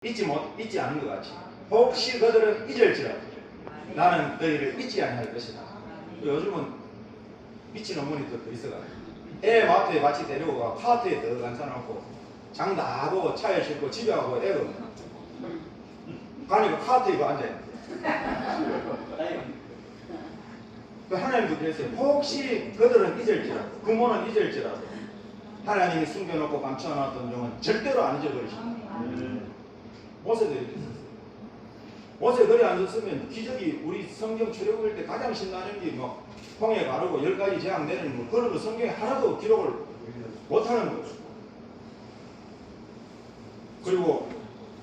잊지 않은 것 같이 혹시 그들은 잊을지라도 나는 너희를 잊지 아니할 것이다. 요즘은 미친 어머니도 더 있어가지고 애 마트에 같이 데리고 가 카트에 더 앉혀놓고 장 다 보고 차에 싣고 집에 가고 애가 가니까 카트에 그 앉아있는데 하나님도 그랬어요. 혹시 그들은 잊을지라도 부모는 잊을지라도 하나님이 숨겨놓고 감춰놨던 종은 절대로 안 잊어버리십니다. 모세도 이렇게 썼어요. 모세 글에 안 썼으면 기적이 우리 성경 출애굽일 때 가장 신나는 게 뭐 홍해 가르고 10가지 재앙 내리는 거 그런 거 성경에 하나도 기록을 못하는 거죠. 그리고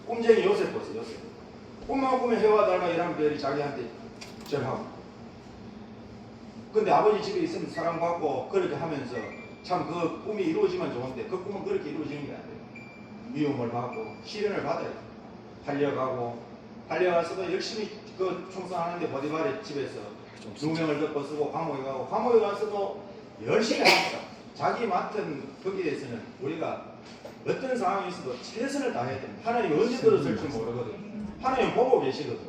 꿈쟁이 요셉 보세요. 요셉 꿈만 꾸면 해와 달과 이란 별이 자기한테 절하고 근데 아버지 집에 있으면 사랑받고 그렇게 하면서 참 그 꿈이 이루어지면 좋은데 그 꿈은 그렇게 이루어지는 게 안 돼요. 미움을 받고 시련을 받아요. 달려가서도 열심히 그 충성하는데 보디발의 집에서 누명을 덮고 쓰고 감옥에 가서도 열심히 합니다. 자기 맡은 거기에서는 우리가 어떤 상황이 있어도 최선을 다해야 됩니다. 하나님이 언제 들어설지 모르거든. 하나님 보고 계시거든.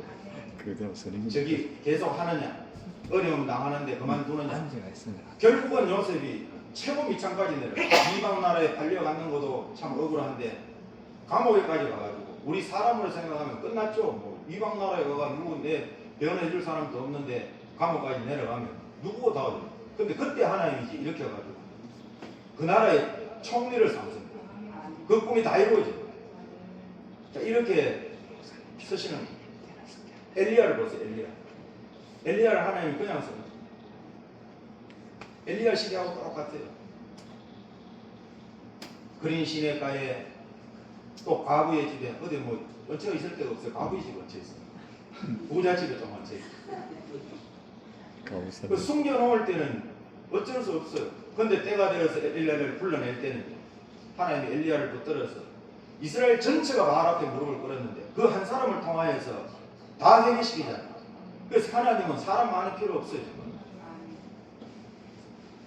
저기 계속 하느냐 어려움 당하는데 그만두느냐. 결국은 요셉이 최고 밑창까지 내려 이방 나라에 팔려가는 것도 참 억울한데 감옥에까지 가가지고 우리 사람으로 생각하면 끝났죠. 뭐 이방 나라에 가가 누구 내 변해줄 사람도 없는데 감옥까지 내려가면 누구고 다 어디. 근데 그때 하나님이 이렇게 해가지고 그 나라의 총리를 삼습니다. 그 꿈이 다 이루어져. 자 이렇게 쓰시는 엘리야를 보세요. 엘리야를 하나님이 그냥 씁니다. 엘리야 시대하고 똑같아요. 그린 시내가에 또 과부의 집에 어디 뭐 얹혀 있을 데가 없어요. 과부의 집에 얹혀 있어요. 부잣집에 좀 얹혀 있어요. 그 숨겨놓을 때는 어쩔 수 없어요. 근데 때가 되어서 엘리야를 불러낼 때는 하나님이 엘리야를 붙들어서 이스라엘 전체가 바알 앞에 무릎을 꿇었는데 그 한 사람을 통하여서 다 해결시키잖아요. 그래서 하나님은 사람 많이 필요 없어요.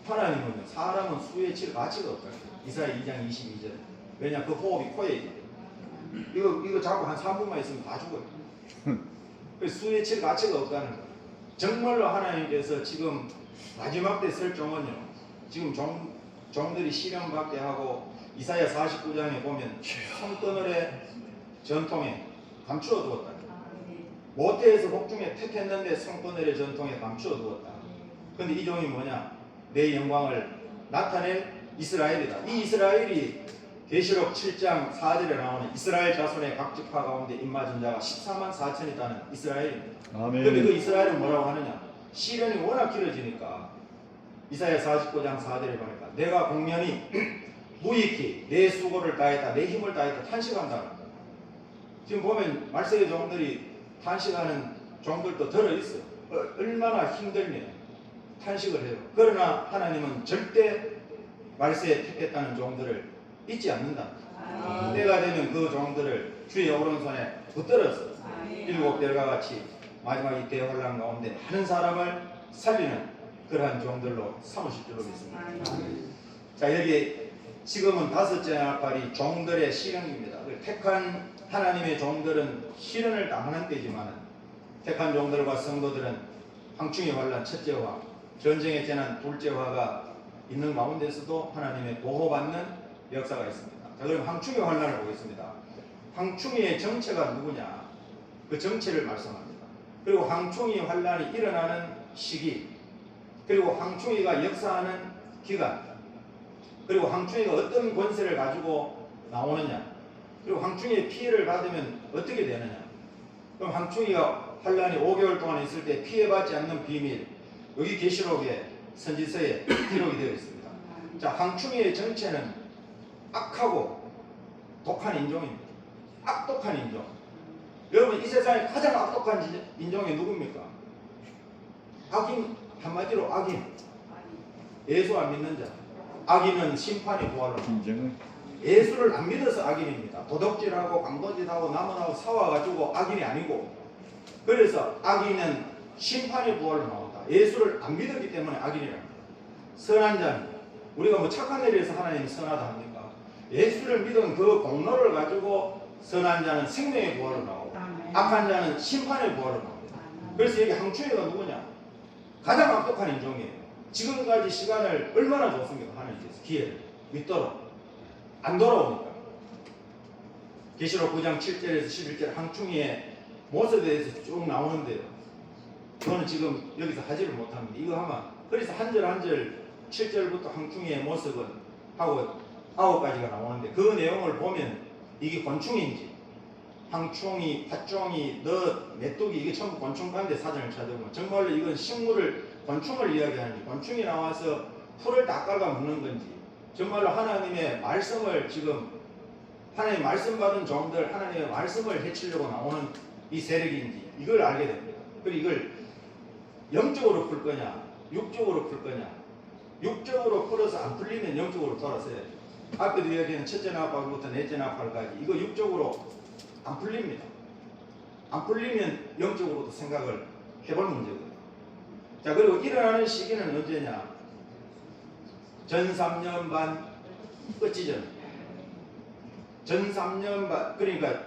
하나님은 사람은 수에 칠 가치가 없다. 이사야 2장 22절. 왜냐 그 호흡이 코에 있거든. 이거 자꾸 한 3분만 있으면 다 죽어요. 그래서 수에 칠 가치가 없다는 거예요. 정말로 하나님께서 지금 마지막 때 쓸 종은요. 지금 종들이 시련받게 하고 이사야 49장에 보면 손그늘의 전통에 감추어 두었다. 모태에서 복중에 택했는데 손그늘의 전통에 감추어 두었다. 근데 이 종이 뭐냐? 내 영광을 나타낸 이스라엘이다. 이 이스라엘이 계시록 7장 4절에 나오는 이스라엘 자손의 각 지파 가운데 입맞은 자가 14만 4천이라는 이스라엘입니다. 그런데 그 이스라엘은 뭐라고 하느냐? 시련이 워낙 길어지니까 이사야 49장 4절에 보니까 내가 공면히 무익히 내 수고를 다했다. 내 힘을 다했다. 탄식한다. 지금 보면 말세의 종들이 탄식하는 종들도 들어있어요. 얼마나 힘들면 탄식을 해요. 그러나 하나님은 절대 말세에 택했다는 종들을 잊지 않는다. 때가 되면 그 종들을 주의 오른손에 붙들어서 일곱 별과 같이 마지막 이 대혼란 가운데 많은 사람을 살리는 그러한 종들로 삼으실 줄로 믿습니다. 자 여기 지금은 다섯째 나팔이 종들의 시련입니다. 택한 하나님의 종들은 시련을 당하는 때지만 택한 종들과 성도들은 황충의 환란 첫째 화, 전쟁의 재난 둘째 화가 있는 가운데서도 하나님의 보호받는 역사가 있습니다. 자, 그럼 황충의 환란을 보겠습니다. 황충의 정체가 누구냐? 그 정체를 말씀합니다. 그리고 황충의 환란이 일어나는 시기, 그리고 황충이가 역사하는 기간, 그리고 황충이가 어떤 권세를 가지고 나오느냐, 그리고 황충이의 피해를 받으면 어떻게 되느냐. 그럼 황충이가 환란이 5개월 동안 있을 때 피해받지 않는 비밀, 여기 계시록의 선지서에 기록이 되어 있습니다. 자, 황충이의 정체는 악하고 독한 인종입니다. 악독한 인종. 여러분 이 세상에 가장 악독한 인종이 누굽니까? 악인, 한마디로 악인. 예수 안 믿는 자. 악인은 심판이 부활로 예수를 안 믿어서 악인입니다. 도덕질하고 강도질하고 남원하고 싸워가지고 악인이 아니고, 그래서 악인은 심판이 부활로 나온다. 예수를 안 믿었기 때문에 악인이랍니다. 선한 자는 우리가 뭐 착한 일에 해서 하나님이 선하다 합니까? 예수를 믿은 그 공로를 가지고 선한 자는 생명의 부활로 나오고 악한 자는 심판의 부활로 나옵니다. 그래서 여기 항충이가 누구냐? 가장 악독한 인종이에요. 지금까지 시간을 얼마나 줬습니까? 하나님께서 기회를 믿도록 안 돌아오니까. 계시록 9장 7절에서 11절 항충이의 모습에 대해서 쭉 나오는데요. 그거는 지금 여기서 하지를 못합니다. 이거 하면 그래서 한 절 한 절 7절부터 항충이의 모습은 하고 9가지가 나오는데 그 내용을 보면 이게 곤충인지 항충이, 팥종이, 넛, 메뚜기 이게 전부 곤충과인데 사전을 찾아보면 정말로 이건 식물을 곤충을 이야기하는지 곤충이 나와서 풀을 다 깔아 먹는 건지 정말로 하나님의 말씀을 지금 하나님의 말씀 받은 종들 하나님의 말씀을 해치려고 나오는 이 세력인지 이걸 알게 됩니다. 그리고 이걸 영적으로 풀 거냐 육적으로 풀 거냐 육적으로 풀어서 안 풀리면 영적으로 돌아서야죠. 앞에도 이야기하는 첫째 나팔부터 넷째 나팔까지 이거 육적으로 안 풀립니다. 안 풀리면 영적으로도 생각을 해볼 문제거든요. 자 그리고 일어나는 시기는 언제냐? 전 3년 반 끝이 전. 전 3년 반 그러니까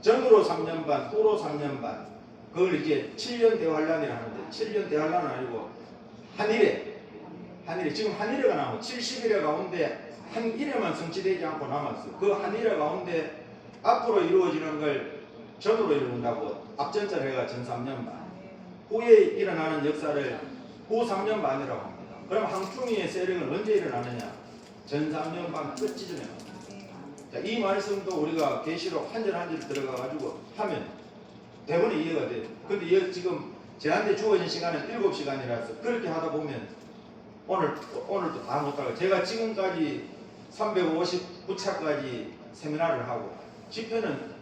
전으로 3년 반 후로 3년 반 그걸 이제 7년 대환란이라 하는데 7년 대환란은 아니고 한일에 지금 한일회가 나오고 70일에 가운데 한 일회만 성취되지 않고 남았어요. 그 한일회 가운데 앞으로 이루어지는 걸 전으로 이룬다고 앞전자를 해가 전 3년 반 후에 일어나는 역사를 후 3년 반이라고 합니다. 그럼 항충이의 세력은 언제 일어나느냐? 전 3년 반 끝이 전에 나옵니다. 자, 이 말씀도 우리가 계시록 한 절 한 절 들어가 가지고 하면 대본에 이해가 돼요. 근데 지금 제한테 주어진 시간은 7시간이라서 그렇게 하다 보면 오늘도 다 못하고 제가 지금까지 359차까지 세미나를 하고 집회는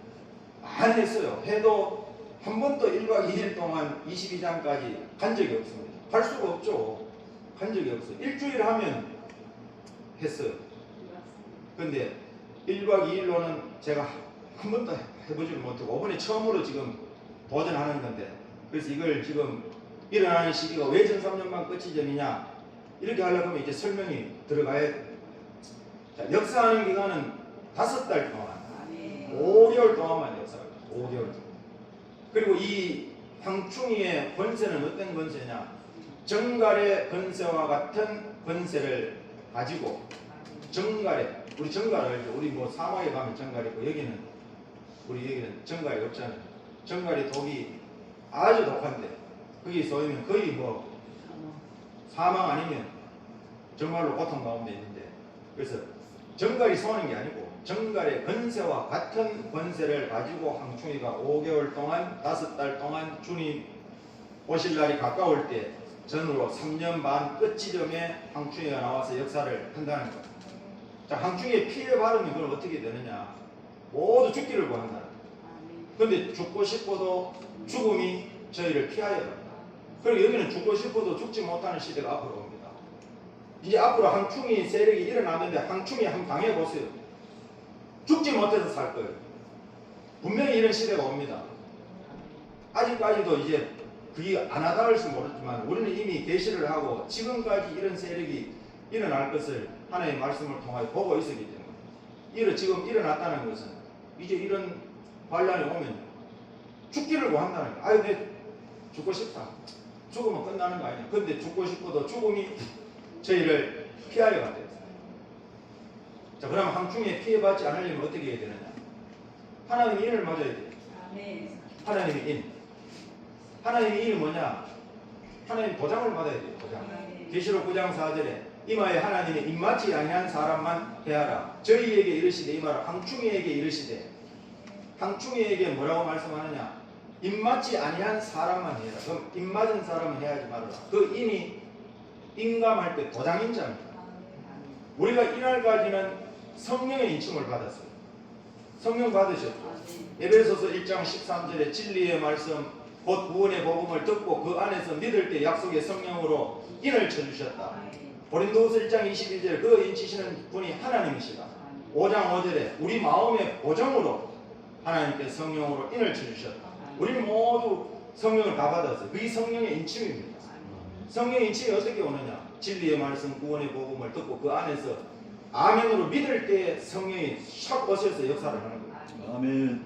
많이 했어요. 해도 한 번도 1박 2일 동안 22장까지 간 적이 없습니다. 갈 수가 없죠. 간 적이 없어요. 일주일 하면 했어요. 근데 1박 2일로는 제가 한 번도 해보지를 못하고 이번에 처음으로 지금 도전하는 건데 그래서 이걸 지금 일어나는 시기가 왜 전 3년 반 끝이 전이냐 이렇게 하려면 이제 설명이 들어가야 돼요. 자, 역사하는 기간은 5달 동안 5개월 동안만 역사해요. 5개월 동안. 그리고 이 항충이의 권세는 어떤 권세냐 정갈의 권세와 같은 권세를 가지고 정갈의 우리 정갈 알죠? 우리 뭐 사막에 가면 정갈 있고 여기는 정갈이 없잖아요. 정갈이 독이 아주 독한데 거기 쏘이면 거의 뭐 사망 아니면 정말로 고통 가운데 있는데 그래서 정갈이 쏘는 게 아니고 정갈의 권세와 같은 권세를 가지고 항충이가 5개월 동안 5달 동안 주님 오실 날이 가까울 때 전으로 3년 반 끝 지점에 항충이가 나와서 역사를 한다는 거예요. 자, 항충이의 피해 받으면 그걸 어떻게 되느냐? 모두 죽기를 구한다. 그런데 죽고 싶어도 죽음이 저희를 피하여 갑니다. 그리고 여기는 죽고 싶어도 죽지 못하는 시대가 앞으로 옵니다. 이제 앞으로 항충이 세력이 일어났는데 항충이 한번 당해보세요. 죽지 못해서 살 거예요. 분명히 이런 시대가 옵니다. 아직까지도 이제 그게 안 와닿을지 모르지만 우리는 이미 계시를 하고 지금까지 이런 세력이 일어날 것을 하나님의 말씀을 통하여 보고 있었기 때문에 지금 일어났다는 것은 이제 이런 환란이 오면 죽기를 구한다는 거예요. 아유 내 죽고 싶다. 죽으면 끝나는 거 아니냐. 근데 죽고 싶어도 죽음이 저희를 피하여 간대요. 자, 그럼 항충에 피해받지 않으려면 어떻게 해야 되느냐? 하나님의 인을 맞아야 돼요. 하나님의 인. 하나님의 인이 뭐냐? 하나님 보장을 받아야 돼요. 보장. 계시록 9장 4절에 이마에 하나님의 입맞지 아니한 사람만 해하라. 저희에게 이르시되 이마라 항충이에게 이르시되 항충이에게 뭐라고 말씀하느냐? 입맞지 아니한 사람만 해라. 그럼 입맞은 사람은 해야지 말아라. 그 인이 인감할 때 도장인자입니다. 우리가 이날까지는 성령의 인침을 받았어요. 성령 받으셨죠. 에베소서 1장 13절에 진리의 말씀 곧 구원의 복음을 듣고 그 안에서 믿을 때 약속의 성령으로 인을 쳐주셨다. 고린도후서 1장 21절 그 인치시는 분이 하나님이시다. 5장 5절에 우리 마음의 보정으로 하나님께 성령으로 인을 쳐주셨다. 우리 모두 성령을 다 받았어요. 그게 성령의 인침입니다. 성령의 인침이 어떻게 오느냐? 진리의 말씀 구원의 복음을 듣고 그 안에서 아멘으로 믿을 때 성령이 샥 오셔서 역사를 하는 거예요. 아멘.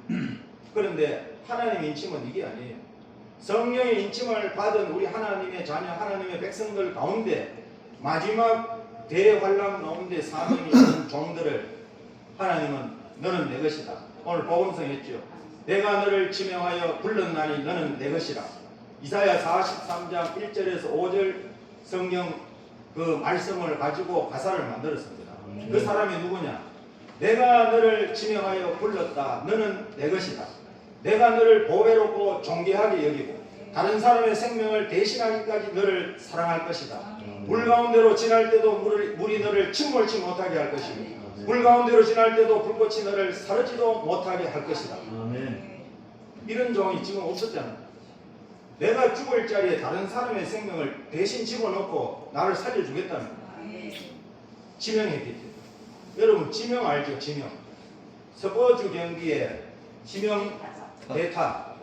그런데 하나님의 인침은 이게 아니에요. 성령의 인침을 받은 우리 하나님의 자녀, 하나님의 백성들 가운데 마지막 대환란 가운데 사명이 있는 종들을 하나님은 너는 내 것이다. 오늘 복음성 했죠. 내가 너를 지명하여 불렀나니 너는 내 것이라. 이사야 43장 1절에서 5절 성경 그 말씀을 가지고 가사를 만들었습니다. 그 사람이 누구냐? 내가 너를 지명하여 불렀다. 너는 내 것이다. 내가 너를 보배롭고 존귀하게 여기고 다른 사람의 생명을 대신하기까지 너를 사랑할 것이다. 물 가운데로 지날 때도 물이 너를 침몰치 못하게 할 것이고 물 가운데로 지날 때도 불꽃이 너를 사르지도 못하게 할 것이다. 아멘. 이런 종이 지금 없었잖아요. 내가 죽을 자리에 다른 사람의 생명을 대신 집어넣고 나를 살려주겠다는 지명했기 때문에. 여러분 지명 알죠? 지명. 스포츠 경기에 지명 대타.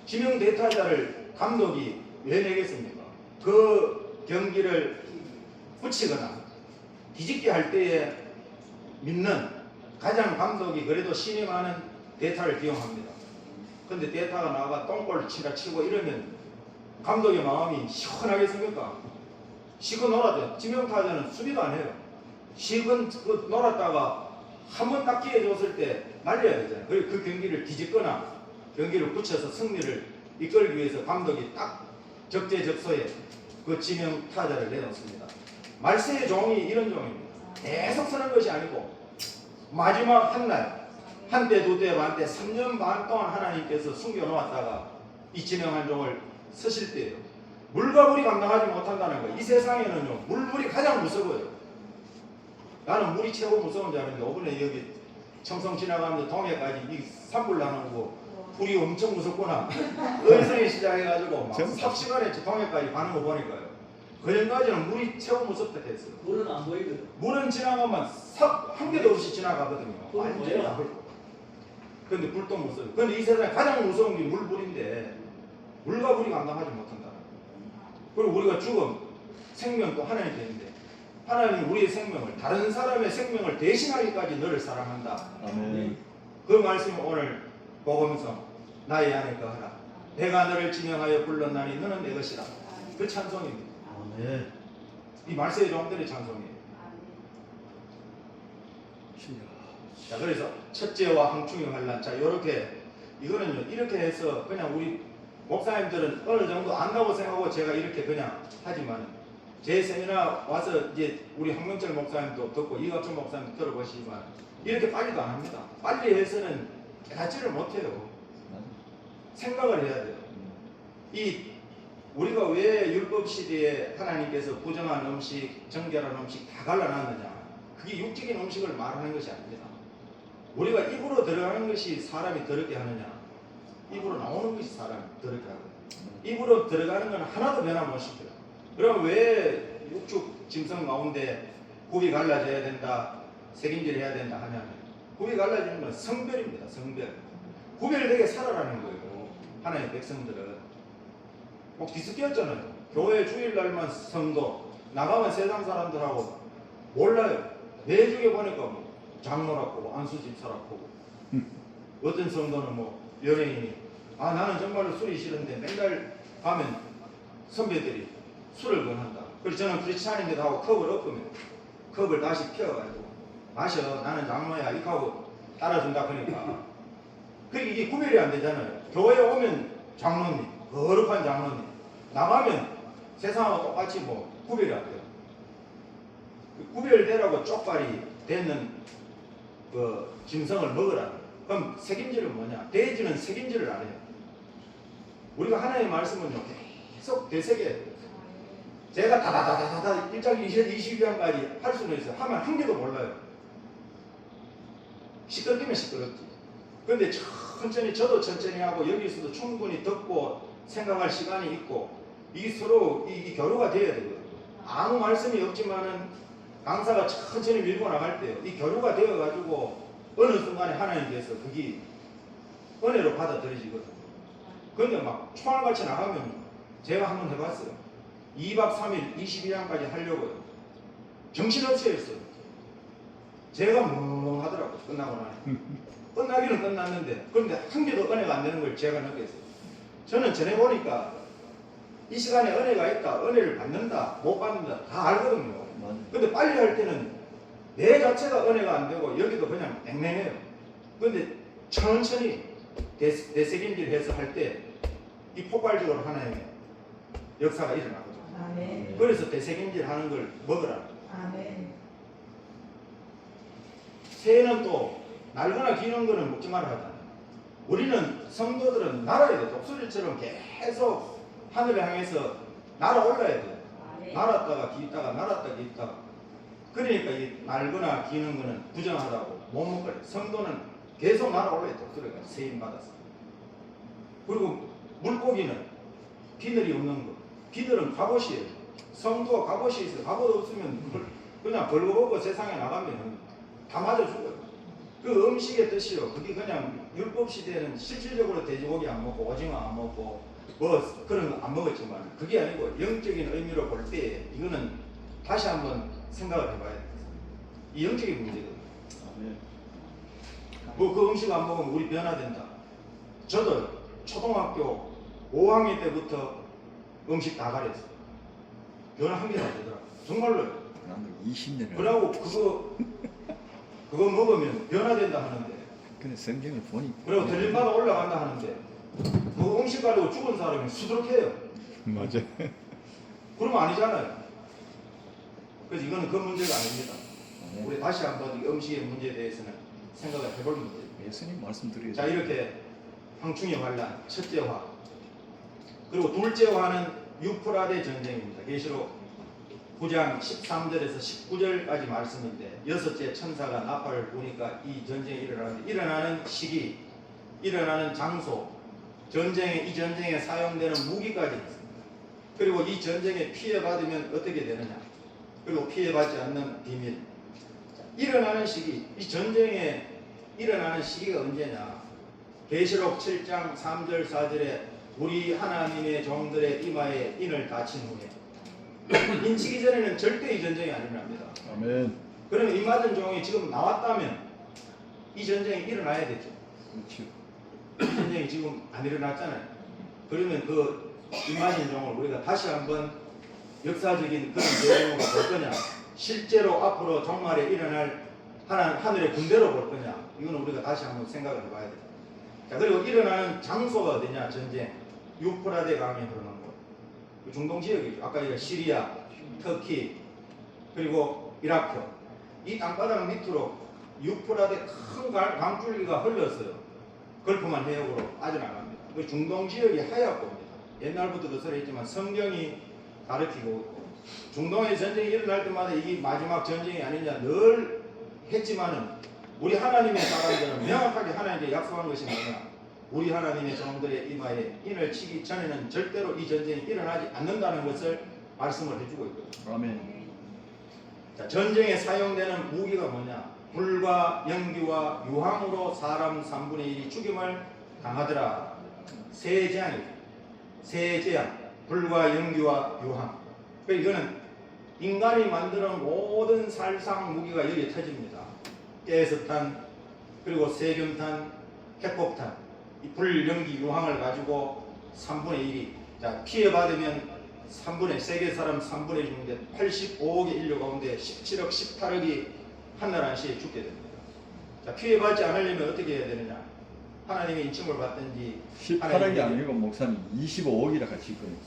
지명 대타자를 감독이 왜 내겠습니까? 그 경기를 붙이거나 뒤집게 할 때에 믿는 가장 감독이 그래도 신이 많은 대타를 기용합니다. 근데 대타가 나가 똥볼 치고 이러면 감독의 마음이 시원하겠습니까? 시커 놀았죠. 지명타자는 수비도 안 해요. 시커 놀았다가 한번 딱 기회 줬을 때 날려야 되잖아요. 그리고 그 경기를 뒤집거나 경기를 붙여서 승리를 이끌기 위해서 감독이 딱 적재적소에 그 지명타자를 내놓습니다. 말세의 종이 이런 종입니다. 계속 쓰는 것이 아니고 마지막 한날 한때 두때 반때 3년 반 동안 하나님께서 숨겨놓았다가 이 지명한 종을 쓰실 때예요. 물과 물이 감당하지 못한다는 거예요. 이 세상에는요 물이 가장 무서워요. 나는 물이 최고 무서운 줄 알았는데 오번에 여기 청송 지나가면서 동해까지 이 산불 나는 거 불이 엄청 무섭구나. 의성에 시작해가지고 막 삽시간에 동해까지 가는 거 보니까요. 그전까지는 물이 최고 무섭다 했어요. 물은 안 보이거든. 물은 지나가면 삽 한 개도 없이 지나가거든요. 완전히 안 보여요. 근데 불도 무서워요. 근데 이 세상에 가장 무서운 게 물인데 물과 불이 감당하지 못한다. 그리고 우리가 죽음, 생명도 하나님 되는데 하나님은 우리의 생명을 다른 사람의 생명을 대신하기까지 너를 사랑한다. 아멘. 그 말씀이 오늘 복음성 나의 안에 거하라. 내가 너를 지명하여 불렀나니 너는 내 것이라. 그 찬송입니다. 아멘. 이 말세의 종들의 찬송이에요. 자, 그래서 첫째와 항충의 환란. 자, 요렇게 이거는요 이렇게 해서 그냥 우리 목사님들은 어느 정도 안다고 생각하고 제가 이렇게 그냥 하지만 제 세미나 와서 이제 우리 황명철 목사님도 듣고 이갑철 목사님도 들어보시지만 이렇게 빨리도 안 합니다. 빨리 해서는 깨닫지를 못해요. 생각을 해야 돼요. 이 우리가 왜 율법 시대에 하나님께서 부정한 음식, 정결한 음식 다 갈라놨느냐? 그게 육적인 음식을 말하는 것이 아닙니다. 우리가 입으로 들어가는 것이 사람이 더럽게 하느냐? 입으로 나오는 것이 사람이 더럽게 하거든요. 입으로 들어가는 건 하나도 변화 못 시켜요. 그럼 왜 육축 짐승 가운데 굽이 갈라져야 된다, 색임질 해야 된다 하냐면 굽이 갈라지는 건 성별입니다. 성별. 구별되게 살아라는 거예요. 하나님의 백성들은 꼭 뒤섞였잖아요. 교회 주일날만 성도, 나가면 세상 사람들하고 몰라요. 매주에 보니까 뭐 장로라고 안수집사라고 어떤 성도는 뭐 연예인이 나는 정말로 술이 싫은데 맨날 가면 선배들이 술을 권한다. 그래서 저는 크리스찬인데도 하고 컵을 엎으면 컵을 다시 펴가지고 마셔, 나는 장로야 이렇게 하고 따라준다. 그러니까 그게 이게 구별이 안 되잖아요. 교회에 오면 장로님, 거룩한 장로님, 나가면 세상하고 똑같이 뭐 구별이 안 돼요. 구별되라고 쪽발이 되는 그 짐승을 먹으라. 그럼 색임질은 뭐냐? 돼지는 색임질을 안 해요. 우리가 하나님의 말씀은요 계속 되새겨야 돼요. 제가 다다다다다 1장 22장까지 할 수는 있어요. 하면 한 개도 몰라요. 시끄럽기면 시끄럽지. 근데 천천히 저도 천천히 하고 여기서도 충분히 듣고 생각할 시간이 있고 이 서로 이 교류가 돼야 되거든요. 아무 말씀이 없지만은 강사가 천천히 밀고 나갈 때요. 이 교류가 되어가지고 어느 순간에 하나님께서 그게 은혜로 받아들여지거든요. 근데 막 총알같이 나가면 제가 한번 해봤어요. 2박 3일 22장까지 하려고요. 정신없이 했어요. 제가 멍하더라고요. 끝나고 나니. 끝나기는 끝났는데 그런데 한 개도 은혜가 안 되는 걸 제가 느꼈어요. 저는 전해보니까 이 시간에 은혜가 있다, 은혜를 받는다, 못 받는다 다 알거든요. 맞아요. 근데 빨리 할 때는 내 자체가 은혜가 안 되고 여기도 그냥 냉랭해요. 근데 천천히 되새김질 해서 할 때 이 폭발적으로 하나님의 역사가 일어나거든요. 아멘. 그래서 되새김질 하는 걸 먹으라. 아멘. 새는 또 날거나 기는 거는 먹지 말아 하잖아요. 우리는 성도들은 날아야 돼. 독수리처럼 계속 하늘을 향해서 날아올라야 돼. 날았다가 기다가 날았다가 기다가. 그러니까 이 날거나 기는 거는 부정하다고 못 먹어요. 성도는 계속 날아올라야 돼. 독수리가 세임 받았어. 그리고 물고기는 비늘이 없는 거. 비늘은 갑옷이에요. 성도가 갑옷이 있어요. 갑옷 없으면 그냥 벌거벗고 세상에 나가면 다 맞아 죽어요. 그 음식의 뜻이요. 그게 그냥 율법 시대에는 실질적으로 돼지고기 안 먹고 오징어 안 먹고 뭐 그런 거 안 먹었지만 그게 아니고 영적인 의미로 볼 때 이거는 다시 한번 생각을 해봐야 돼요. 이 영적인 문제거든요. 아멘. 그 음식 안 먹으면 우리 변화된다. 저도 초등학교 5학년 때부터 음식 다 가렸어요. 변화 한 개도 안 되더라고요. 정말로. 나도 20년을. 그러고 그거 먹으면 변화된다 하는데 근데 성경을 보니. 그리고 들림마다 올라간다 하는데 그 음식 가지고 죽은 사람이 수두룩해요. 맞아. 그러면 아니잖아요. 그래서 이거는 그 문제가 아닙니다. 네. 우리 다시 한번 이 음식의 문제에 대해서는 생각을 해볼 문제입니다. 예수님 말씀드려요. 자, 이렇게 황충의 환란 첫째 화, 그리고 둘째 화는 유프라데 전쟁입니다. 계시록 9장 13절에서 19절까지 말씀인데 여섯째 천사가 나팔을 부니까 이 전쟁이 일어나는데 일어나는 시기, 일어나는 장소, 이 전쟁에 사용되는 무기까지 있습니다. 그리고 이 전쟁에 피해받으면 어떻게 되느냐, 그리고 피해받지 않는 비밀. 자, 일어나는 시기, 이 전쟁에 일어나는 시기가 언제냐? 계시록 7장 3절 4절에 우리 하나님의 종들의 이마에 인을 다친 후에 인치기 전에는 절대 이 전쟁이 안 일어납니다. 아멘. 그러면 이 맞은 종이 지금 나왔다면 이 전쟁이 일어나야 되죠. 그렇죠. 이 전쟁이 지금 안 일어났잖아요. 그러면 그 임맞은 종을 우리가 다시 한번 역사적인 그런 내용으로 볼 거냐, 실제로 앞으로 종말에 일어날 하늘의 군대로 볼 거냐, 이거는 우리가 다시 한번 생각을 해봐야 돼요. 자, 그리고 일어나는 장소가 어디냐? 전쟁. 유프라데 강이 흐르는 곳. 중동 지역이죠. 아까 얘기한 시리아, 터키, 그리고 이라크. 이 땅바닥 밑으로 유프라데 큰 강줄기가 흘렀어요. 걸프만 해역으로 빠져나갑니다. 그 중동 지역이 하얗고 옵니다. 옛날부터 그 소리 했지만 성경이 가르치고 있고, 중동의 전쟁이 일어날 때마다 이게 마지막 전쟁이 아니냐 늘 했지만은 우리 하나님의 사람들은 명확하게 하나님께 약속한 것이 뭐냐? 우리 하나님의 종들의 이마에 인을 치기 전에는 절대로 이 전쟁이 일어나지 않는다는 것을 말씀을 해주고 있거든요. 아멘. 자, 전쟁에 사용되는 무기가 뭐냐? 불과 연기와 유황으로 사람 3분의 1이 죽임을 당하더라. 세 재앙이죠. 세 재앙. 불과 연기와 유황. 그러니까 이거는 인간이 만드는 모든 살상 무기가 여기에 터집니다. 가스탄, 그리고 세균탄, 핵폭탄, 이 불, 연기, 유황을 가지고 3분의 1이 자, 피해받으면 3분의 세계 사람 3분의 1 죽는데 85억의 인류 가운데 17억, 18억이 한날 한시에 죽게 됩니다. 자, 피해받지 않으려면 어떻게 해야 되느냐? 하나님의 인침을 받든지 18억이 아니고 목사님 25억이라 같이 있거든요.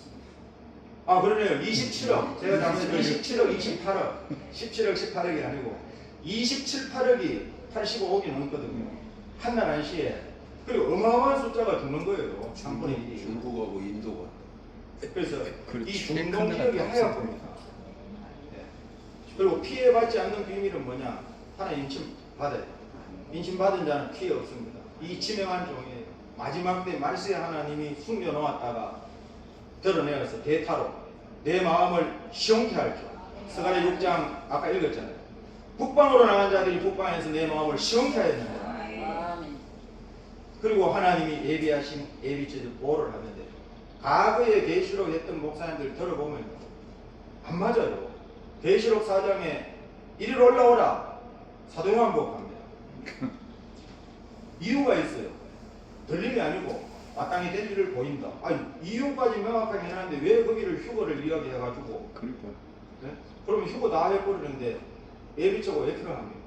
아, 그러네요. 27억. 제가 작년에 27억, 28억. 17억, 18억이 아니고 27, 8억이 85억이 넘거든요. 한날 한시에. 그리고 어마어마한 숫자가 죽는 거예요. 3분의 1이. 중국하고 인도가 그래서 그렇지. 이 중동 큰 지역이 나라가 하얗습니다. 네. 그리고 피해받지 않는 비밀은 뭐냐? 하나님 인침 받아야 돼요. 인침 받은 자는 피해 없습니다. 이 지명한 종이 마지막 때 말세 하나님이 숨겨놓았다가 드러내어서 대타로 내 마음을 시원케 할죠. 스가랴 6장 아까 읽었잖아요. 북방으로 나간 자들이 북방에서 내 마음을 시원케 하였는데, 그리고 하나님이 예비하신 예비죄를 보호를 하는데, 과거에 계시록 했던 목사님들 들어보면 안 맞아요. 계시록 4장에 이리로 올라오라, 사도 요한복음 갑니다. 이유가 있어요. 들림이 아니고 마땅히 될 일을 보인다. 아니 이유까지 명확하게 해놨는데 왜 거기를 휴거를 이야기해가지고 그러니까 네? 그러면 휴거 다 해버리는데 예비처가 왜 필요합니까?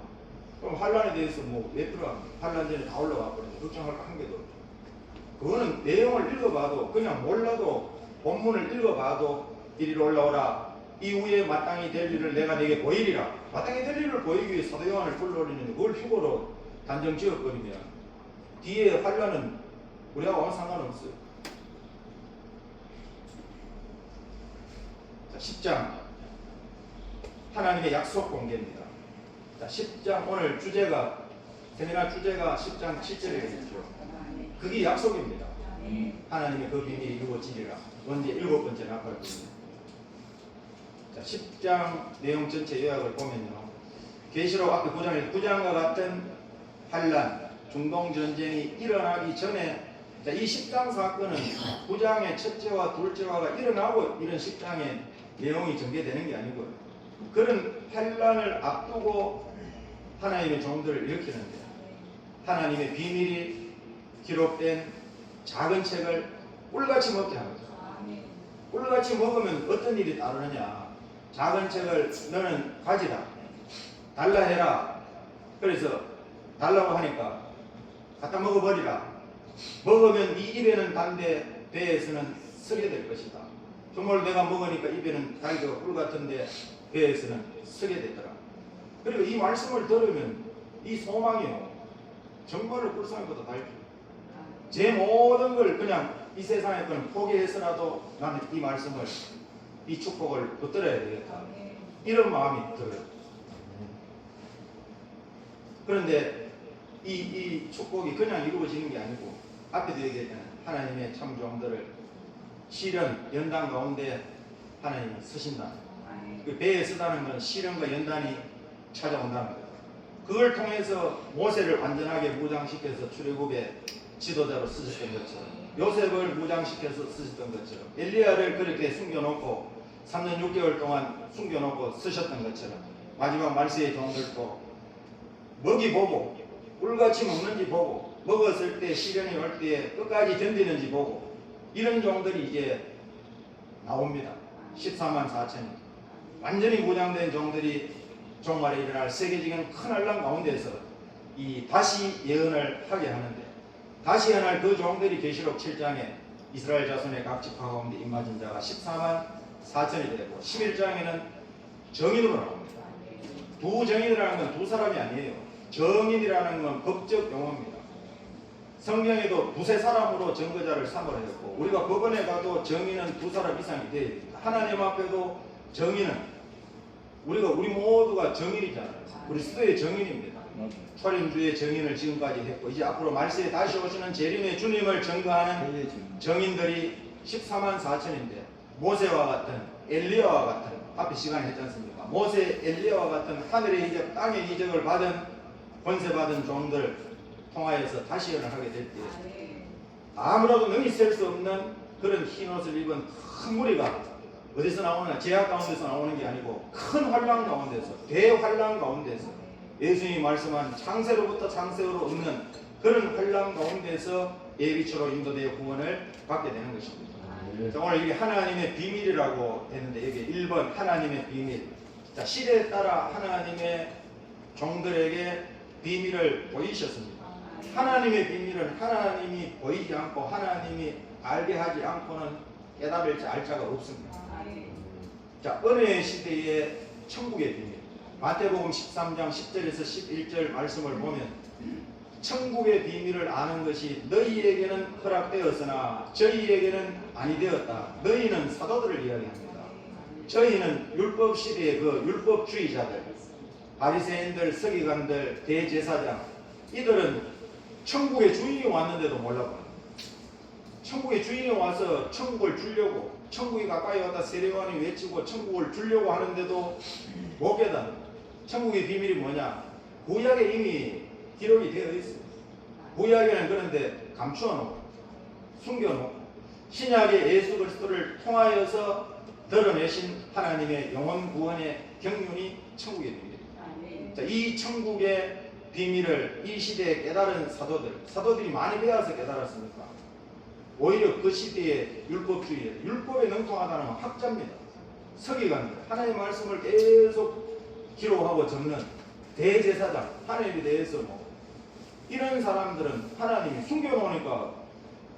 그럼 환란에 대해서 뭐 왜 필요합니까? 환란 전에 다 올라와 버리는데 걱정할 거 한 개도 없죠. 그거는 내용을 읽어봐도 그냥 몰라도 본문을 읽어봐도 이리로 올라오라. 이후에 마땅히 될 일을 내가 내게 보이리라. 마땅히 될 일을 보이기 위해 사도 요한을 불러올리는데 그걸 휴거로 단정 지어버리면 뒤에 환란은 우리하고 아무 상관없어요. 자, 10장 하나님의 약속 공개입니다. 자, 10장 오늘 주제가 세미나 주제가 10장 7절에 있죠. 그게 약속입니다. 하나님의 그 비밀이 이루어지리라. 언제 7번째 나팔입니다. 자, 10장 내용 전체 요약을 보면요. 계시록 앞에 9장과 같은 환란, 중동 전쟁이 일어나기 전에 자, 이 10장 사건은 9장의 첫째와 둘째화가 일어나고 이런 10장의 내용이 전개되는 게 아니고요. 그런 환란을 앞두고 하나님의 종들을 일으키는데 하나님의 비밀이 기록된 작은 책을 꿀같이 먹게 하는 거죠. 꿀같이 먹으면 어떤 일이 따르느냐. 작은 책을 너는 가지라. 달라 해라. 그래서 달라고 하니까 갖다 먹어버리라. 먹으면 네 입에는 단데 배에서는 쓰게 될 것이다. 정말 내가 먹으니까 입에는 달기가 꿀 같은데 배에서는 쓰게 되더라. 그리고 이 말씀을 들으면 이 소망이요. 정말로 꿀송이보다 달죠. 제 모든 걸 그냥 이 세상의 거는 포기해서라도 나는 이 말씀을 이 축복을 붙들어야 되겠다. 이런 마음이 들어요. 그런데 이 축복이 그냥 이루어지는 게 아니고 앞에도 얘기했잖아요. 하나님의 참종들을 시련, 연단 가운데 하나님이 쓰신다. 그 배에 쓰다는 건 시련과 연단이 찾아온다는 거예요. 그걸 통해서 모세를 완전하게 무장시켜서 출애굽의 지도자로 쓰셨던 것처럼 요셉을 무장시켜서 쓰셨던 것처럼 엘리야를 그렇게 숨겨놓고 3년 6개월 동안 숨겨놓고 쓰셨던 것처럼 마지막 말세의 종들도 먹이 보고 꿀같이 먹는지 보고 먹었을 때 시련이 올 때에 끝까지 견디는지 보고 이런 종들이 이제 나옵니다. 14만 4천이 완전히 무장된 종들이 종말에 일어날 세계적인 큰 환란 가운데서 이 다시 예언을 하게 하는데 다시 예언할 그 종들이 계시록 7장에 이스라엘 자손의 각 지파 가운데 임하진 자가 14만 4천이 되고 11장에는 정인으로 나옵니다. 두 정인이라는 건 두 사람이 아니에요. 정인이라는 건 법적 용어입니다. 성경에도 두세 사람으로 증거자를 삼으라 했고 우리가 법원에 가도 정인은 두 사람 이상이 돼야 됩니다. 하나님 앞에도 정인은 우리 모두가 정인이잖아요. 그리스도의 정인입니다. 초림주의 정인을 지금까지 했고 이제 앞으로 말세에 다시 오시는 재림의 주님을 증거하는 정인들이 14만 4천인데 모세와 같은 엘리야와 같은 앞에 시간에 했지 않습니까? 모세 엘리야와 같은 하늘의 이적 땅의 이적을 받은 권세받은 종들 통하여서 다시 예언을 하게 될 때 아무라도 능히 셀 수 없는 그런 흰옷을 입은 큰 무리가 어디서 나오느냐 제약 가운데서 나오는 게 아니고 큰 환란 가운데서 대환란 가운데서 예수님이 말씀한 창세로부터 창세로 없는 그런 환란 가운데서 예비처로 인도되어 구원을 받게 되는 것입니다. 자, 오늘 이게 하나님의 비밀이라고 했는데 여기 1번 하나님의 비밀. 자, 시대에 따라 하나님의 종들에게 비밀을 보이셨습니다. 하나님의 비밀은 하나님이 보이지 않고 하나님이 알게 하지 않고는 깨달을지 알 자가 없습니다. 자, 은혜의 시대의 천국의 비밀. 마태복음 13장 10절에서 11절 말씀을 보면 천국의 비밀을 아는 것이 너희에게는 허락되었으나 저희에게는 아니 되었다. 너희는 사도들을 이야기합니다. 저희는 율법 시대의 그 율법주의자들, 바리새인들, 서기관들, 대제사장 이들은 천국의 주인이 왔는데도 몰라요. 천국의 주인이 와서 천국을 주려고 천국이 가까이 왔다 세례요한이 외치고 천국을 주려고 하는데도 못 깨닫는 천국의 비밀이 뭐냐? 구약에 이미 기록이 되어 있어요. 구약에는 그런데 감추어놓고 숨겨놓고 신약의 예수 그리스도를 통하여서 드러내신 하나님의 영원 구원의 경륜이 천국의 비밀입니다. 자, 이 천국의 비밀을 이 시대에 깨달은 사도들이 많이 배워서 깨달았습니까? 오히려 그 시대의 율법주의에 율법에 능통하다는 건 학자입니다. 서기관들, 하나님의 말씀을 계속 기록하고 적는 대제사장, 하나님에 대해서 이런 사람들은 하나님이 숨겨놓으니까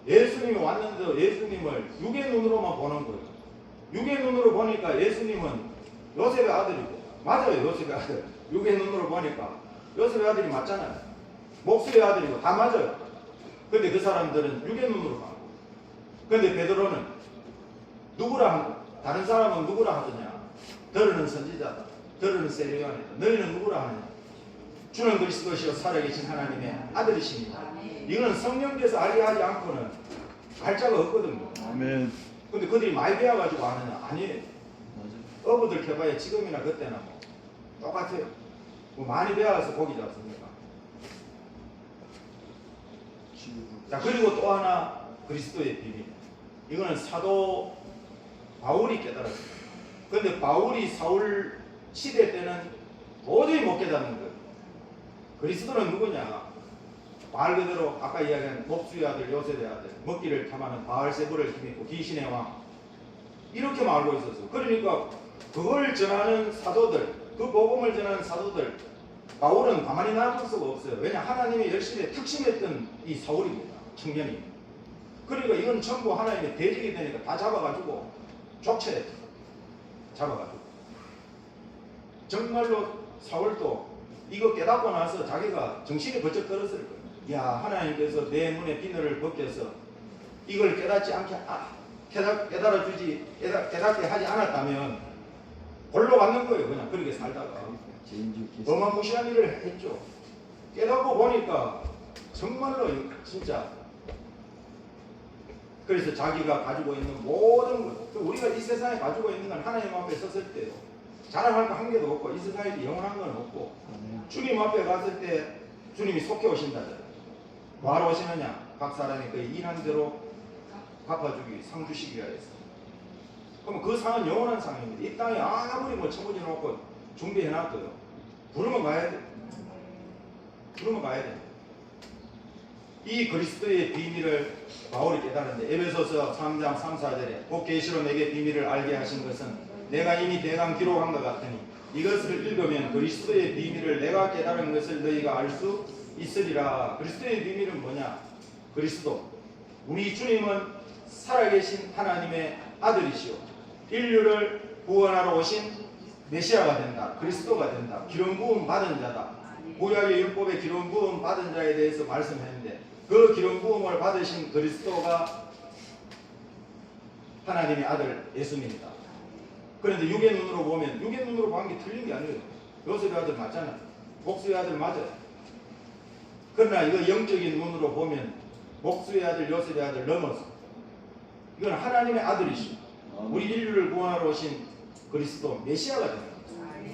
예수님이 왔는데 예수님을 육의 눈으로만 보는 거예요. 육의 눈으로 보니까 예수님은 요셉의 아들이고, 맞아요, 요셉의 아들. 육의 눈으로 보니까 요셉의 아들이 맞잖아요. 목수의 아들이고 다 맞아요. 근데 그 사람들은 육의 눈으로 봐요. 근데 베드로는 누구라 한 거야? 다른 사람은 누구라 하더냐? 너희는 선지자다. 너희는 세례요한이다. 너희는 누구라 하느냐? 주는 그리스도시요 살아계신 하나님의 아들이십니다. 이거는 성령께서 알게 하지 않고는 갈 자가 없거든요. 아멘. 근데 그들이 많이 배워가지고 아느냐? 아니에요. 맞아요. 어부들 켜봐야 지금이나 그때나 똑같아요. 많이 배워서 고기지 않습니까? 자, 그리고 또 하나 그리스도의 비밀. 이거는 사도 바울이 깨달았습니다. 근데 바울이 사울 시대 때는 도저히 못 깨닫는 거예요. 그리스도는 누구냐? 말 그대로 아까 이야기한 목수의 아들, 요셉의 아들, 먹기를 탐하는 바알세불을 힘입고 귀신의 왕, 이렇게만 알고 있었어요. 그러니까 그걸 전하는 사도들, 그 복음을 전하는 사도들, 바울은 가만히 놔둘 수가 없어요. 왜냐? 하나님의 열심에 특심했던 이 사울입니다. 청년이. 그러니까 이건 전부 하나님의 대적이 되니까 다 잡아가지고 족쳐야 잡아가지고. 정말로 사울도 이거 깨닫고 나서 자기가 정신이 번쩍 들었을 거예요. 야, 하나님께서 내 눈에 비늘을 벗겨서 이걸 깨닫지 않게 깨닫게 하지 않았다면 골로 받는 거예요. 그냥 그렇게 살다가 어마무시한 일을 했죠. 깨닫고 보니까 정말로 진짜, 그래서 자기가 가지고 있는 모든 것, 우리가 이 세상에 가지고 있는 건 하나님 앞에 섰을 때요, 자랑할 거 한 개도 없고 이 세상에 영원한 건 없고, 주님 앞에 갔을 때 주님이 속해 오신다잖아요. 뭐하러 오시느냐? 각 사람이 그 일한 대로 갚아주기, 상 주시기 위하여서. 그럼 그 상은 영원한 상입니다. 이 땅에 아무리 처무지 놓고 준비해놨어요. 부르면 가야 돼. 부르면 가야 돼. 이 그리스도의 비밀을 바울이 깨달았는데, 에베소서 3장 3, 4절에 곧 계시로 내게 비밀을 알게 하신 것은 내가 이미 대강 기록한 것 같으니 이것을 읽으면 그리스도의 비밀을 내가 깨달은 것을 너희가 알 수 있으리라. 그리스도의 비밀은 뭐냐? 그리스도. 우리 주님은 살아계신 하나님의 아들이시오. 인류를 구원하러 오신 메시아가 된다. 그리스도가 된다. 기름 부음 받은 자다. 구약의 율법의 기름 부음 받은 자에 대해서 말씀했는데, 그 기름 부음을 받으신 그리스도가 하나님의 아들 예수님이다. 그런데 육의 눈으로 보면, 육의 눈으로 보는 게 틀린 게 아니에요. 요셉의 아들 맞잖아요. 목수의 아들 맞아요. 그러나 이거 영적인 눈으로 보면 목수의 아들, 요셉의 아들 넘어서 이건 하나님의 아들이시오. 우리 인류를 구원하러 오신 그리스도 메시아가 됩니다.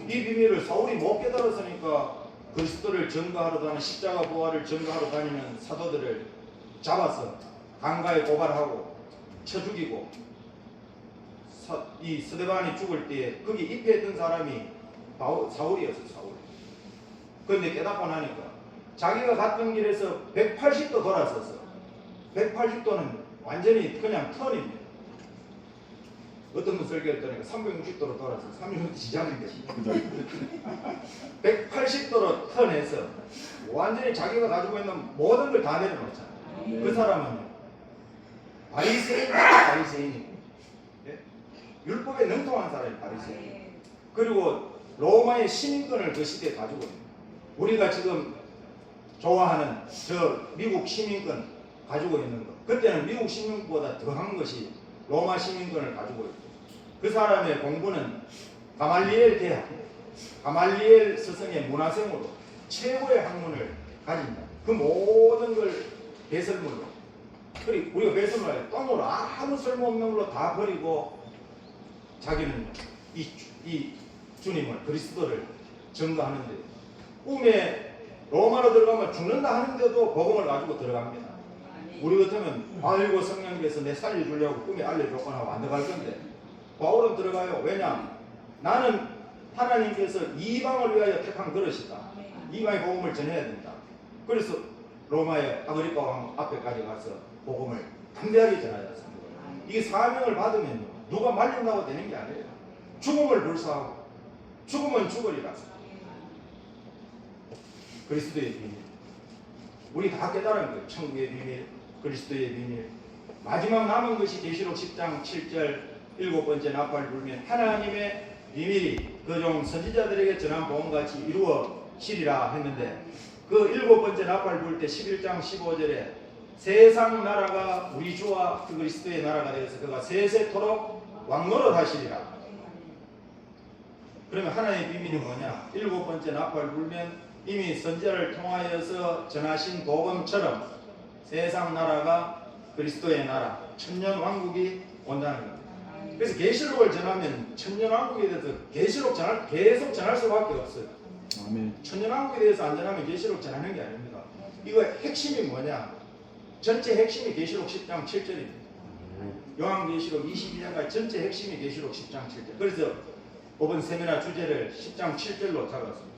이 비밀을 사울이 못 깨달았으니까 그리스도를 전가하러 다니는, 십자가 부활을 전가하러 다니는 사도들을 잡아서 강가에 고발하고 쳐 죽이고, 이 스데반이 죽을 때에 거기 입회했던 사람이 사울이었어요. 사울. 그런데 깨닫고 나니까 자기가 갔던 길에서 180도 돌아섰어. 180도는 완전히 그냥 턴입니다. 어떤 분 설교를 했더니 360도로 돌아서 360도 지장인데 180도로 턴해서 완전히 자기가 가지고 있는 모든 걸 다 내려놓잖아요. 그 사람은 바리새인이고, 예? 율법에 능통한 사람이 바리새인. 그리고 로마의 시민권을 그 시대에 가지고 있는, 우리가 지금 좋아하는 저 미국 시민권 가지고 있는 것, 그때는 미국 시민권보다 더한 것이 로마 시민권을 가지고 있고, 그 사람의 공부는 가말리엘 대학, 가말리엘 스승의 문화생으로 최고의 학문을 가진다. 그 모든 걸 배설물로, 그리고 우리가 배설물을 똥으로 아무 쓸모없는 걸로 다 버리고 자기는 이 주님을, 그리스도를 전가하는데, 꿈에 로마로 들어가면 죽는다 하는데도 복음을 가지고 들어갑니다. 우리 같으면 아이고 성령께서 내 살려주려고 꿈에 알려줬거나 하고 안 들어갈 건데, 바울은 들어가요. 왜냐? 나는 하나님께서 이방을 위하여 택한 그릇이다. 이방의 복음을 전해야 된다. 그래서 로마의 아그리파 왕 앞에까지 가서 복음을 담대하게 전하지 않습니까? 이게 사명을 받으면요, 누가 말린다고 되는 게 아니에요. 죽음을 불사하고 죽으면 죽으리라. 그리스도의 비밀, 우리 다 깨달은 거예요. 천국의 비밀, 그리스도의 비밀. 마지막 남은 것이 계시록 10장 7절 일곱 번째 나팔 불면 하나님의 비밀이 그 종 선지자들에게 전한 복음같이 이루어지리라 했는데, 그 일곱 번째 나팔 불 때 11장 15절에 세상 나라가 우리 주와 그 그리스도의 나라가 되어서 그가 세세토록 왕노릇 하시리라. 그러면 하나님의 비밀이 뭐냐? 일곱 번째 나팔 불면 이미 선지자를 통하여서 전하신 복음처럼 세상 나라가 그리스도의 나라, 천년 왕국이 온다는 겁니다. 그래서 계시록을 전하면 천년 왕국에 대해서 계속 전할 수밖에 없어요. 아멘. 천년 왕국에 대해서 안 전하면 계시록 전하는 게 아닙니다. 이거 핵심이 뭐냐? 전체 핵심이 계시록 10장 7절입니다. 요한계시록 22장까지 전체 핵심이 계시록 10장 7절. 그래서 이번 세미나 주제를 10장 7절로 잡았습니다.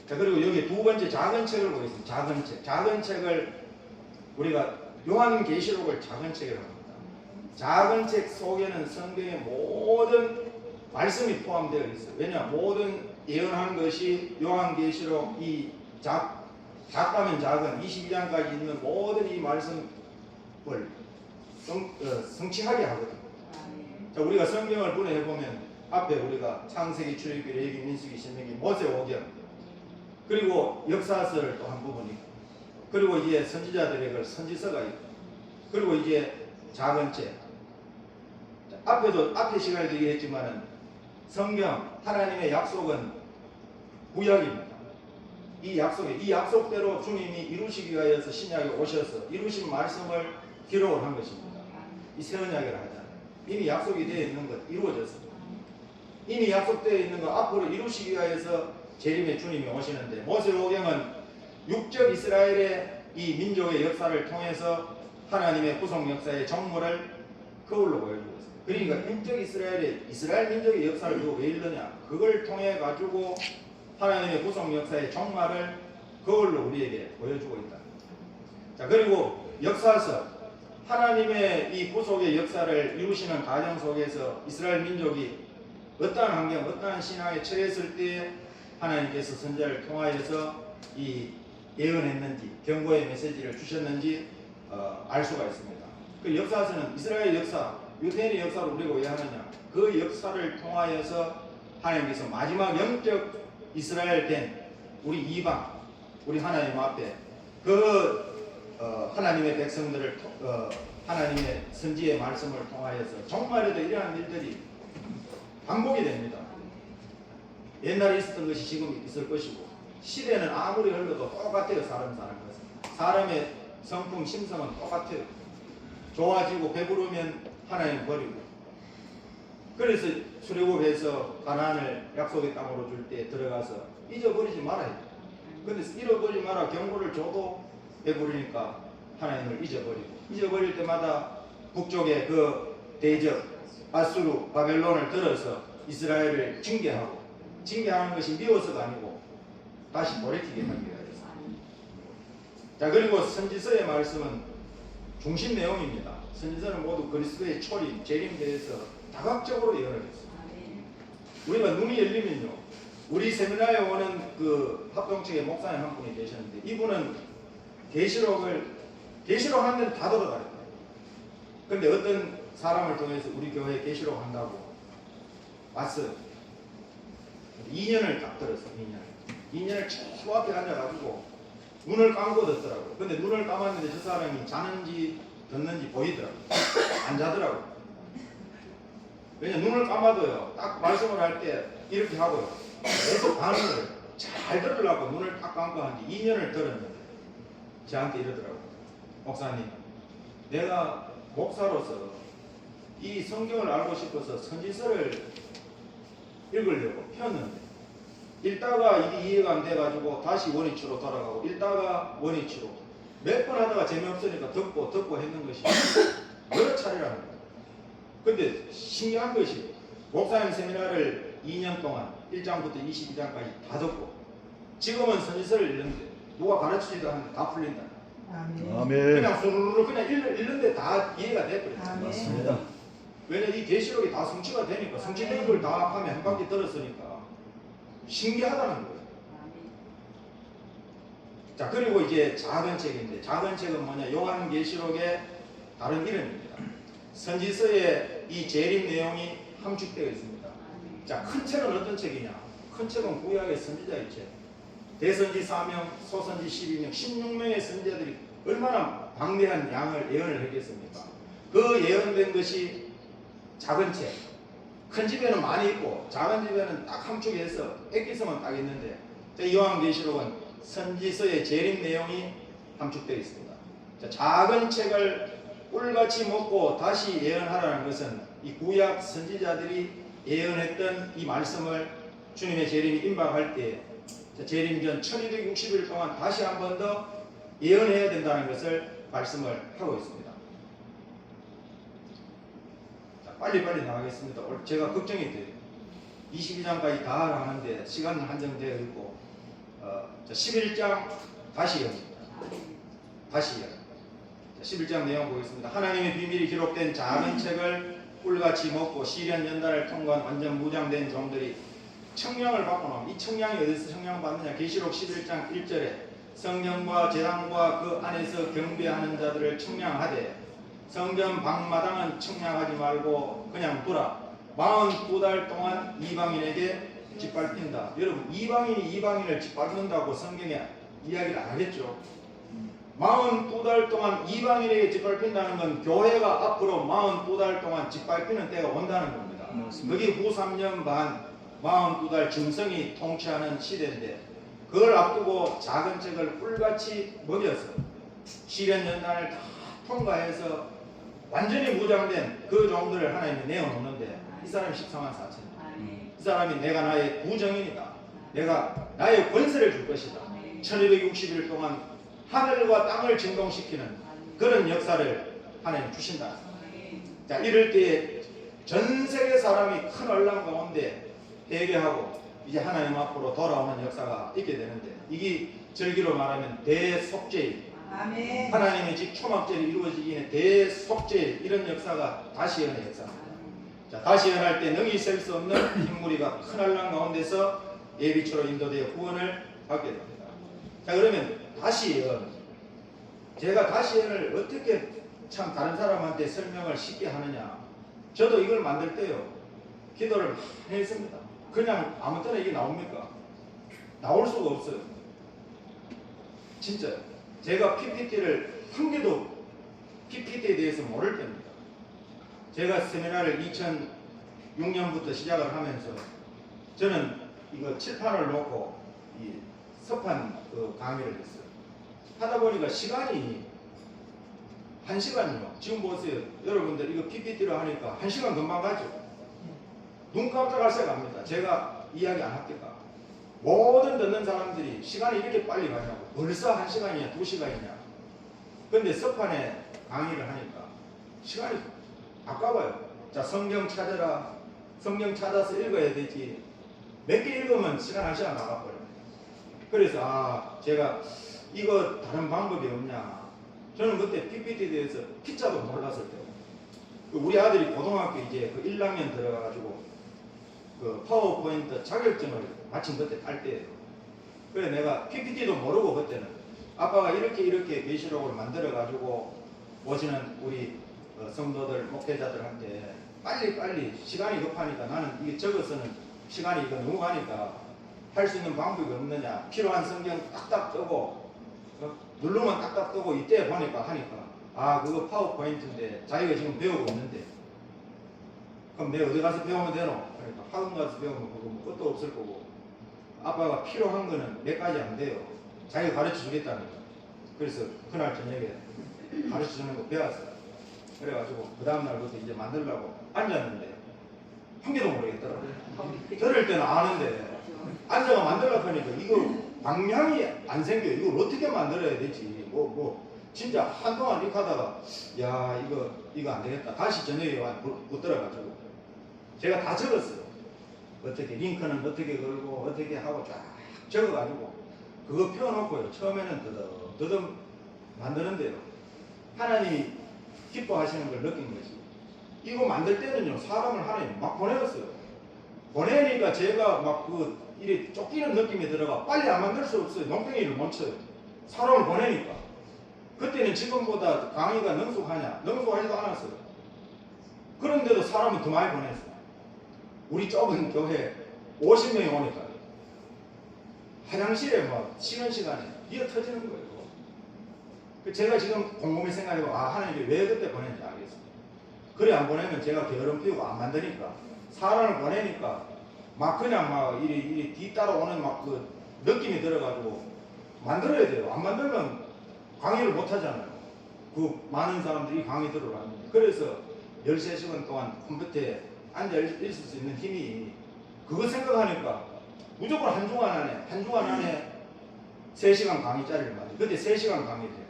자, 그리고 여기 두 번째 작은 책을 보겠습니다. 작은 책. 작은 책을 우리가 요한계시록을 작은 책이라고 합니다. 작은 책 속에는 성경의 모든 말씀이 포함되어 있어요. 왜냐? 모든 예언한 것이 요한계시록 이 작다면 작은 22장까지 있는 모든 이 말씀을 성취하게 하거든요. 자, 우리가 성경을 분해해 보면 앞에 우리가 창세기, 출애굽기, 레위기, 민수기, 신명기, 모세오경, 그리고 역사서를 또 한 부분 있고, 그리고 이제 선지자들의 선지서가 있고, 그리고 이제 작은 책. 앞에 시간에도 얘기했지만은 성경 하나님의 약속은 구약입니다. 이 약속대로 주님이 이루시기 위하여서 신약에 오셔서 이루신 말씀을 기록을 한 것입니다. 이 새 언약이라 하잖아요. 이미 약속이 되어 있는 것, 이루어졌습니다. 이미 약속되어 있는 것 앞으로 이루시기 위하여서 재림의 주님이 오시는데, 모세오경은 육적 이스라엘의 이 민족의 역사를 통해서 하나님의 구속 역사의 정물을 거울로 보여주고 있습니다. 그러니까 육적 이스라엘 민족의 역사를 누가 왜 읽느냐? 그걸 통해 가지고 하나님의 구속 역사의 정말을 거울로 우리에게 보여주고 있다. 자, 그리고 역사서, 하나님의 이 구속의 역사를 이루시는 과정 속에서 이스라엘 민족이 어떠한 환경, 어떠한 신앙에 처했을 때 하나님께서 선지자를 통하여서 이 예언했는지, 경고의 메시지를 주셨는지 알 수가 있습니다. 그 역사서는 이스라엘 역사, 유대인의 역사를 우리가 왜 하느냐? 그 역사를 통하여서 하나님께서 마지막 영적 이스라엘 된 우리 이방, 우리 하나님 앞에 하나님의 백성들을 하나님의 선지의 말씀을 통하여서 정말에도 이러한 일들이 반복이 됩니다. 옛날에 있었던 것이 지금 있을 것이고, 시대는 아무리 흘러도 똑같아요. 사람 것은 사람의 성품 심성은 똑같아요. 좋아지고 배부르면 하나님 버리고, 그래서 출애굽해서 가나안을 약속의 땅으로 줄 때 들어가서 잊어버리지 말아야 돼. 근데 잃어버리지 마라 경고를 줘도 배부르니까 하나님을 잊어버릴 때마다 북쪽의 그 대적 아수르 바벨론을 들어서 이스라엘을 징계하는 것이 미워서가 아니고 다시 돌이키게 하기 위하여서. 자, 그리고 선지서의 말씀은 중심 내용입니다. 선지서는 모두 그리스도의 초림, 재림에 대해서 다각적으로 예언을 했습니다. 우리가 눈이 열리면요, 우리 세미나에 오는 그 합동측의 목사님 한 분이 계셨는데, 이분은 계시록 한 데는 다 들어가요. 근데 어떤 사람을 통해서 우리 교회에 계시록 한다고 왔어요. 2년을 딱 들었어요. 2년을 저 앞에 앉아가지고 눈을 감고 듣더라고요. 근데 눈을 감았는데 저 사람이 자는지 듣는지 보이더라고요. 안 자더라고요. 왜냐, 눈을 감아도요, 딱 말씀을 할 때 이렇게 하고요, 계속 반응을 잘 들으려고 눈을 딱 감고 한 지 2년을 들었는데 저한테 이러더라고요. 목사님, 내가 목사로서 이 성경을 알고 싶어서 선지서를 읽으려고 폈는데, 읽다가 이게 이해가 안 돼가지고 다시 원위치로 돌아가고, 읽다가 원위치로 몇 번 하다가 재미없으니까 듣고 했는 것이 여러 차례라는 거예요. 근데 신기한 것이 목사님 세미나를 2년 동안 1장부터 22장까지 다 듣고 지금은 선지서를 읽는데 누가 가르치지도 않는데 다 풀린다. 아멘. 아멘. 그냥 수르르 그냥 읽는데 다 이해가 돼버려. 아멘. 맞습니다. 왜냐 이 계시록이 다 성취가 되니까 성취된 걸 다 하면 한 바퀴 들었으니까 신기하다는 거예요. 자 그리고 이제 작은 책인데 작은 책은 뭐냐 요한계시록의 다른 이름입니다. 선지서에 이 재림 내용이 함축되어 있습니다. 자 큰 책은 어떤 책이냐? 큰 책은 구약의 선지자의 책. 대선지 4명, 소선지 12명, 16명의 선지자들이 얼마나 방대한 양을 예언을 했겠습니까? 그 예언된 것이 작은 책. 큰 집에는 많이 있고 작은 집에는 딱 함축해서 액기서만 딱 있는데 요한계시록은 선지서의 재림 내용이 함축되어 있습니다. 자, 작은 책을 꿀같이 먹고 다시 예언하라는 것은 이 구약 선지자들이 예언했던 이 말씀을 주님의 재림이 임박할 때 재림 전 1260일 동안 다시 한 번 더 예언해야 된다는 것을 말씀을 하고 있습니다. 자, 빨리빨리 나가겠습니다. 제가 걱정이 돼요. 22장까지 다 하는데 시간은 한정되어 있고 11장 다시 예언입니다. 다시 예언. 11장 내용 보겠습니다. 하나님의 비밀이 기록된 작은 책을 꿀같이 먹고 시련 연단을 통과한 완전 무장된 종들이 청량을 받고 나면 이 청량이 어디서 청량받느냐? 계시록 11장 1절에 성전과 제단과 그 안에서 경배하는 자들을 청량하되 성전 방마당은 청량하지 말고 그냥 두라. 42달 동안 이방인에게 짓밟힌다. 여러분 이방인이 이방인을 짓밟는다고 성경에 이야기를 안 하겠죠. 42달 동안 이방인에게 짓밟힌다는 건 교회가 앞으로 42달 동안 짓밟히는 때가 온다는 겁니다. 그게 후 3년 반 42달 중성이 통치하는 시대인데 그걸 앞두고 작은 책을 꿀같이 먹여서 시련 연단을 다 통과해서 완전히 무장된 그 종들을 하나님이 내어놓는데 이 사람이 14만 4천. 이 사람이 내가 나의 부정인이다. 내가 나의 권세를 줄 것이다. 1260일 동안 하늘과 땅을 진동시키는 그런 역사를 하나님 주신다. 자, 이럴 때에 전 세계 사람이 큰 혼란 가운데 회개하고 이제 하나님 앞으로 돌아오는 역사가 있게 되는데 이게 절기로 말하면 대속죄일. 아멘. 하나님의 집 초막절이 이루어지기에 대속죄일 이런 역사가 다시 일어나는 역사입니다. 자, 다시 일어날 때 능히 셀 수 없는 흰무리가 큰 혼란 가운데서 예비초로 인도되어 구원을 받게 됩니다. 자, 그러면 다시 예언. 제가 다시 예언을 어떻게 참 다른 사람한테 설명을 쉽게 하느냐. 저도 이걸 만들 때요. 기도를 많이 했습니다. 그냥 아무 때나 이게 나옵니까? 나올 수가 없어요. 진짜요. 제가 PPT를 한 개도 PPT에 대해서 모를 때입니다. 제가 세미나를 2006년부터 시작을 하면서 저는 이거 칠판을 놓고 이 서판 강의를 했어요. 하다 보니까 시간이 1시간이요. 지금 보세요. 여러분들 이거 PPT로 하니까 1시간 금방 가죠. 눈 깜짝할 새가 갑니다. 제가 이야기 안 합니까? 모든 듣는 사람들이 시간이 이렇게 빨리 가냐고. 벌써 1시간이냐 2시간이냐. 근데 서판에 강의를 하니까 시간이 아까워요. 자, 성경 찾아라. 성경 찾아서 읽어야 되지. 몇 개 읽으면 시간 1시간 나가버려요. 그래서 제가 이거 다른 방법이 없냐. 저는 그때 PPT에 대해서 피자도 몰랐을 때고 우리 아들이 고등학교 이제 그 1학년 들어가가지고 그 파워포인트 자격증을 마침 그때 딸 때예요. 그래 내가 PPT도 모르고 그때는 아빠가 이렇게 계시록을 만들어가지고 오시는 우리 성도들 목회자들한테 빨리 시간이 급하니까 나는 이게 적어서는 시간이 이거 너무 가니까 할 수 있는 방법이 없느냐. 필요한 성경 딱딱 뜨고 누르면 딱딱 뜨고 이때 보니까 하니까 그거 파워포인트인데 자기가 지금 배우고 있는데 그럼 내가 어디 가서 배우면 되노? 그러니까 학원 가서 배우면 그거 뭐 끝도 없을 거고 아빠가 필요한 거는 몇 가지 안 돼요. 자기가 가르쳐 주겠다니까. 그래서 그날 저녁에 가르쳐 주는 거 배웠어요. 그래가지고 그 다음날부터 이제 만들려고 앉았는데 한 개도 모르겠더라고요. 들을 때는 아는데 앉아가 만들려고 하니까 이거 방향이 안 생겨요. 이걸 어떻게 만들어야 되지? 진짜 한동안 이렇게 하다가 야 이거 안 되겠다. 다시 저녁에 와 붙들어가지고 제가 다 적었어요. 어떻게 링크는 어떻게 걸고 어떻게 하고 쫙 적어가지고 그거 펴놓고요. 처음에는 더듬 만드는데요. 하나님이 기뻐하시는 걸 느낀 거지. 이거 만들 때는요 사람을 하나님 막 보내었어요. 보내니까 제가 막 이래 쫓기는 느낌이 들어가 빨리 안 만들 수 없어요. 농땡이를 못 쳐요. 사람을 보내니까. 그때는 지금보다 강의가 능숙하냐? 능숙하지도 않았어요. 그런데도 사람은 더 많이 보냈어요. 우리 좁은 교회 50명이 오니까 화장실에 막 쉬는 시간에 뛰어 터지는 거예요. 제가 지금 곰곰이 생각해보고 하나님이 왜 그때 보냈는지 알겠어요. 그래 안 보내면 제가 게으름 피우고 안 만드니까 사람을 보내니까 막 그냥 막 이리 뒤따라오는 막 그 느낌이 들어가지고 만들어야 돼요. 안 만들면 강의를 못 하잖아요. 그 많은 사람들이 강의 들어가는데 그래서 13시간 동안 컴퓨터에 앉아 있을 수 있는 힘이 그거 생각하니까 무조건 한 주간 안에 3시간 강의짜리를 만들어요. 그때 3시간 강의를 해요.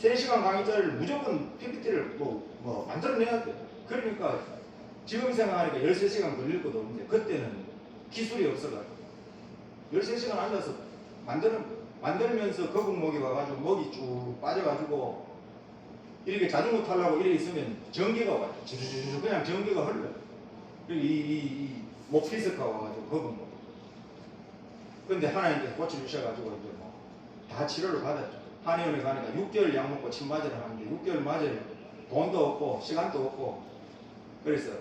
3시간 강의짜리를 무조건 PPT를 뭐 만들어내야 돼요. 그러니까 지금 생각하니까 13시간 걸릴 것도 없는데 그때는 기술이 없어가지고 13시간 앉아서 만들면서 거북목이 와가지고 목이 쭉 빠져가지고 이렇게 자전거 타려고 이래 있으면 전기가 와요. 주주주 그냥 전기가 흘러요. 그리고 이 목피스가 와가지고 거북목. 근데 하나님께서 고쳐주셔가지고 이제 뭐 다 치료를 받았죠. 한의원에 가니까 6개월 약 먹고 침 맞으러 하는데 6개월 맞으면 돈도 없고 시간도 없고 그래서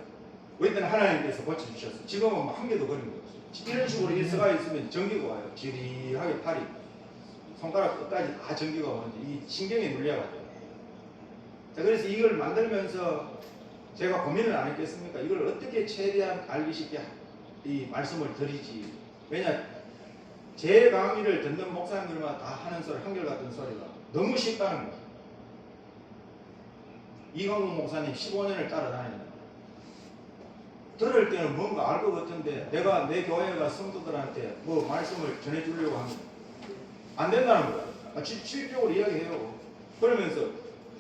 그때는 하나님께서 고쳐주셨어요. 지금은 한 개도 그런 거 없어요. 이런 식으로 일서가 있으면 전기가 와요. 지리하게 팔이 손가락 끝까지 다 전기가 오는데 이 신경에 눌려가지고 자 그래서 이걸 만들면서 제가 고민을 안 했겠습니까? 이걸 어떻게 최대한 알기 쉽게 이 말씀을 드리지. 왜냐 제 강의를 듣는 목사님들마다 다 하는 소리 한결같은 소리가 너무 쉽다는 거예요. 이광국 목사님 15년을 따라다니는 들을 때는 뭔가 알 것 같은데 내가 내 교회가 성도들한테 뭐 말씀을 전해주려고 하면 안 된다는 거야. 실질적으로 이야기해요. 그러면서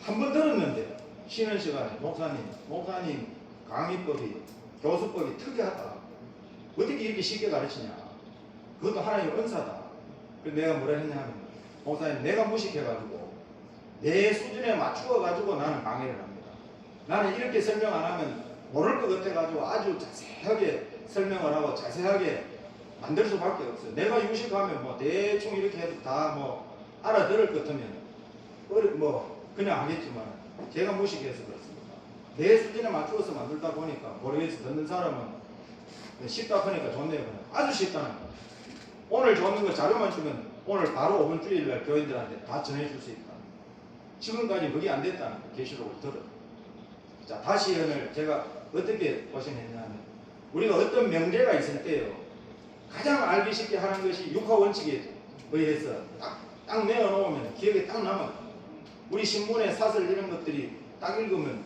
한 번 들었는데 쉬는 시간에 목사님 강의법이 교수법이 특이하다. 어떻게 이렇게 쉽게 가르치냐. 그것도 하나님의 은사다. 그래서 내가 뭐라 했냐 하면 목사님 내가 무식해가지고 내 수준에 맞추어가지고 나는 강의를 합니다. 나는 이렇게 설명 안 하면 모를 것 같아가지고 아주 자세하게 설명을 하고 자세하게 만들 수밖에 없어요. 내가 유식하면 뭐 대충 이렇게 해도 다 뭐 알아들을 것 같으면 뭐 그냥 하겠지만 제가 무식해서 그렇습니다. 내 수준에 맞추어서 만들다 보니까 모르겠어. 듣는 사람은 쉽다 하니까 좋네요. 아주 쉽다는 거. 오늘 줬는 거 자료만 주면 오늘 바로 5분 주일날 교인들한테 다 전해줄 수 있다. 지금까지 그게 안 됐다는 거 계시록을 들어. 자 다시 오늘 제가 어떻게 고생했냐면 우리가 어떤 명제가 있을 때요 가장 알기 쉽게 하는 것이 육하 원칙에 의해서 딱 메어놓으면 기억에 딱 남아요. 우리 신문에 사설 이런 것들이 딱 읽으면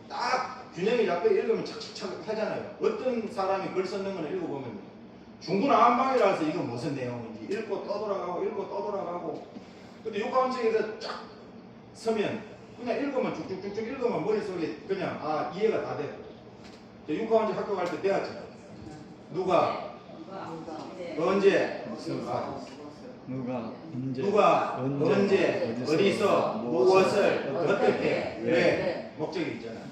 딱 균형이 잡혀 읽으면 착착착 하잖아요. 어떤 사람이 글 썼는 거는 읽어보면 중구난방이라서 이거 무슨 내용인지 읽고 또 돌아가고 근데 육하 원칙에서 쫙 서면 그냥 읽으면 쭉쭉쭉쭉 읽으면 머릿속에 그냥 이해가 다 돼요. 육하 원칙 학교 갈 때 배웠잖아요. 누가 언제 누가 언제 어디서 무엇을 어떻게 왜 목적이 있잖아요.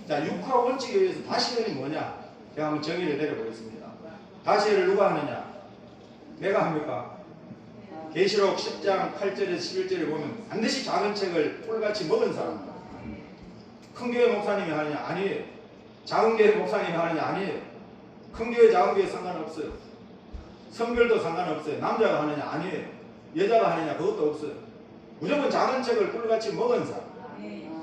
자 육하 원칙에 의해서 다시는 뭐냐 제가 한번 정의를 내려보겠습니다. 다시를 누가 하느냐 내가 합니까? 계시록 10장 8절에서 11절에 보면 반드시 작은 책을 꿀같이 먹은 사람입니다. 큰 교회 목사님이 하느냐 아니에요. 작은 교회 목사님이 하느냐 아니에요. 큰 교회 작은 교회 상관없어요. 성별도 상관없어요. 남자가 하느냐 아니에요. 여자가 하느냐 그것도 없어요. 무조건 작은 책을 꿀같이 먹은 사람.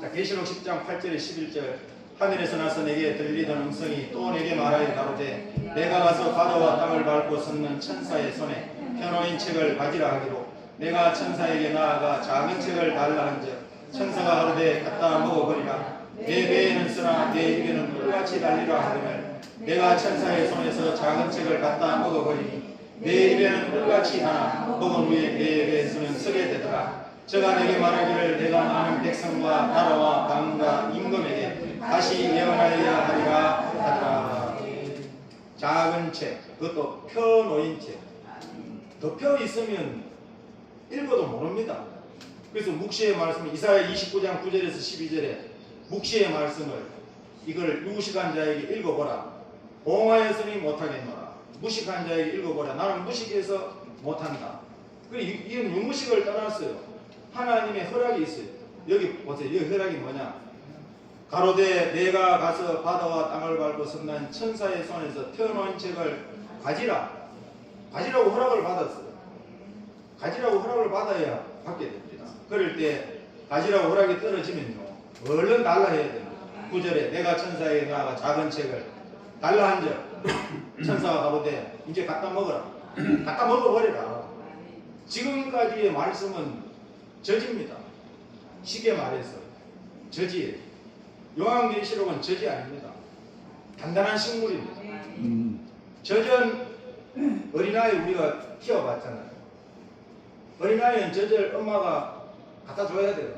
자 계시록 10장 8절에 11절 하늘에서 나서 내게 들리던 음성이 또 내게 말하여 가로되 내가 가서 바다와 땅을 밟고 섰는 천사의 손에 펴놓인 책을 가지라 하기로 내가 천사에게 나아가 작은 책을 달라 한즉 천사가 가로되 갖다 먹어버리라 내 배에는 쓰나 내 입에는 꿀같이 달리라 하거늘 내가 천사의 손에서 작은 책을 갖다 먹어버리니 내 입에는 꿀같이 하나 먹은 후에 내 배에서는 쓰게 되더라. 저가 내게 말하기를 내가 많은 백성과 나라와 방과 임금에게 다시 예언하여야 하리라 하더라. 작은 책, 그것도 펴놓인 책. 덮여 있으면 읽어도 모릅니다. 그래서 묵시의 말씀, 이사야 29장 9절에서 12절에 묵시의 말씀을 이걸 유식한 자에게 읽어보라. 옹하였으니 못하겠노라. 무식한 자에게 읽어보라. 나는 무식해서 못한다. 이건 유무식을 떠났어요. 하나님의 허락이 있어요. 여기 보세요. 여기 허락이 뭐냐? 가로되 내가 가서 바다와 땅을 밟고 섬난 천사의 손에서 펴놓은 책을 가지라. 가지라고 허락을 받았어요. 가지라고 허락을 받아야 받게 됩니다. 그럴 때 가지라고 허락이 떨어지면요, 얼른 달라 해야 됩니다. 9절에 내가 천사에게 나아가 작은 책을 달라 한즉 천사가 가로되 이제 갖다 먹어라. 갖다 먹어버리라. 지금까지의 말씀은 저지입니다. 쉽게 말해서 저지예요. 요한계시록은 저지 아닙니다. 단단한 식물입니다. 젖은 어린아이 우리가 키워봤잖아요. 어린아이는 젖을 엄마가 갖다 줘야 돼요.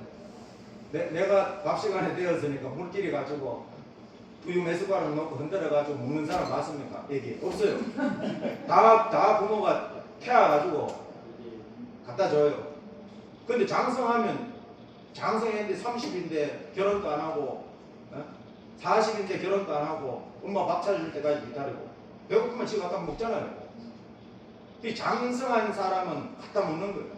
내가 밥 시간에 되었으니까 물길이 가지고 두유 몇 숟가락 넣고 흔들어 가지고 먹는 사람 맞습니까? 얘기 없어요. 다 부모가 태워가지고 갖다 줘요. 근데 장성했는데 30인데 결혼도 안 하고 40인데 결혼도 안 하고 엄마 밥 차줄 때까지 기다리고 배고프면 지가 갖다 먹잖아요. 이 장성한 사람은 갖다 먹는 거예요.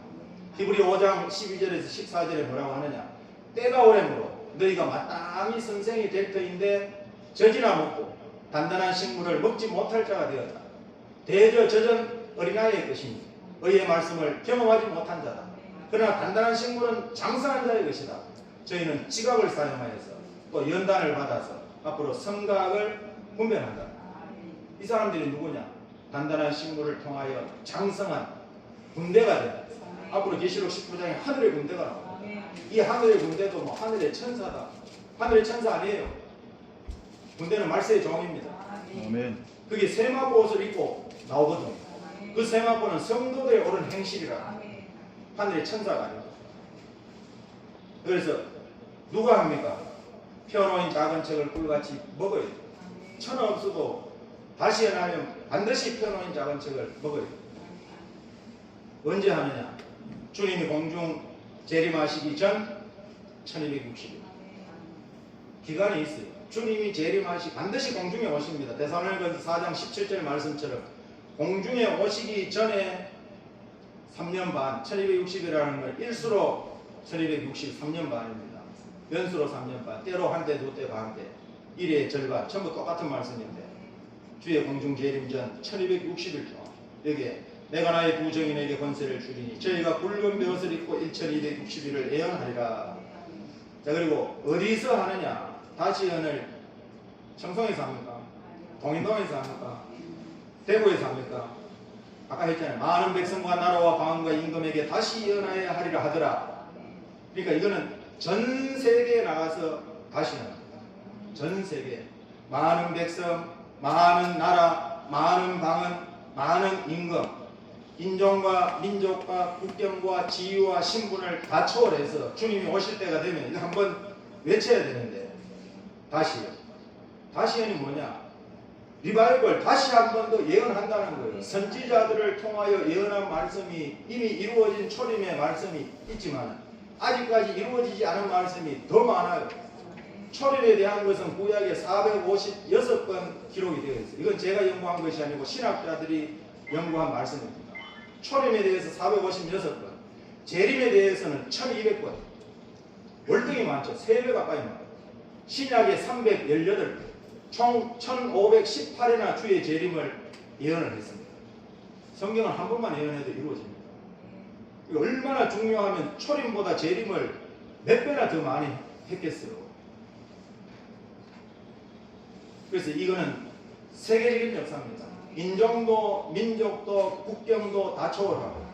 히브리 5장 12절에서 14절에 뭐라고 하느냐? 때가 오래므로 너희가 마땅히 선생이 될 터인데 젖이나 먹고 단단한 식물을 먹지 못할 자가 되었다. 대저 젖은 어린아이의 것이니 의의 말씀을 경험하지 못한 자다. 그러나 단단한 식물은 장성한 자의 것이다. 저희는 지각을 사용하여서 또 연단을 받아서 앞으로 성각을 분별한다. 이 사람들이 누구냐? 단단한 식물을 통하여 장성한 군대가 된다. 앞으로 계시록 19장에 하늘의 군대가 나옵니다. 이 하늘의 군대도 뭐 하늘의 천사다. 하늘의 천사 아니에요. 군대는 말세의 종입니다. 아멘. 그게 세마포 옷을 입고 나오거든요. 그 세마포는 성도들의 옳은 행실이라. 하늘의 천사가 아닙니다. 그래서 누가 합니까? 펴놓인 작은 책을 꿀같이 먹어야 돼요. 천하 없어도 다시 하면 반드시 펴놓인 작은 책을 먹어야 돼요. 언제 하느냐? 주님이 공중 재림하시기 전 1260일 기간이 있어요. 주님이 재림하시 반드시 공중에 오십니다. 데살로니가서 4장 17절 말씀처럼 공중에 오시기 전에 3년 반, 1260이라는 건 일수로 1263년 반입니다. 연수로 3년 반, 때로 한 대, 두 대, 반 대, 일의 절반, 전부 똑같은 말씀인데 주의 공중 재림 전 1260일 동안 여기에 내가 나의 두 정인에게 권세를 주리니 저희가 붉은 벼옷을 입고 1260일을 예언하리라. 자, 그리고 어디서 하느냐? 다시 예언을 청송에서 합니까? 동인동에서 합니까? 대구에서 합니까? 아까 했잖아요. 많은 백성과 나라와 방언과 임금에게 다시 예언하여야 하리라 하더라. 그러니까 이거는 전 세계에 나가서 다시 예언합니다. 전 세계 많은 백성, 많은 나라, 많은 방언, 많은 임금, 인종과 민족과 국경과 지위와 신분을 다 초월해서 주님이 오실 때가 되면 이거 한번 외쳐야 되는데 다시요. 뭐냐? 리바이벌 다시 한 번 더 예언한다는 거예요. 선지자들을 통하여 예언한 말씀이 이미 이루어진 초림의 말씀이 있지만 아직까지 이루어지지 않은 말씀이 더 많아요. 초림에 대한 것은 구약에 456번 기록이 되어 있어요. 이건 제가 연구한 것이 아니고 신학자들이 연구한 말씀입니다. 초림에 대해서 456번, 재림에 대해서는 1200번. 월등히 많죠. 3배 가까이 많아요. 신약에 318번, 총 1518회나 주의 재림을 예언을 했습니다. 성경은 한 번만 예언해도 이루어집니다. 이거 얼마나 중요하면 초림보다 재림을 몇 배나 더 많이 했겠어요. 그래서 이거는 세계적인 역사입니다. 인종도 민족도 국경도 다 초월하고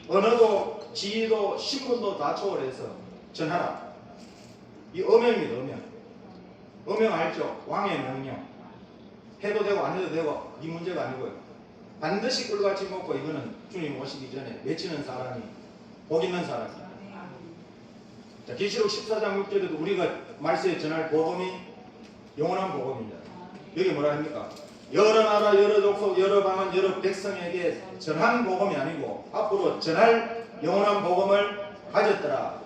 언어도 지위도 신분도 다 초월해서 전하라. 이 어명입니다. 어명 알죠? 왕의 명령. 해도 되고 안 해도 되고 이 문제가 아니고요. 반드시 꿀같이 먹고 이거는 주님 오시기 전에 외치는 사람이 복 있는 사람이에요. 자, 계시록 14장 6절에도 우리가 말씀에 전할 복음이 영원한 복음입니다. 여기 뭐라 합니까? 여러 나라, 여러 족속, 여러 방언, 여러 백성에게 전한 복음이 아니고 앞으로 전할 영원한 복음을 가졌더라.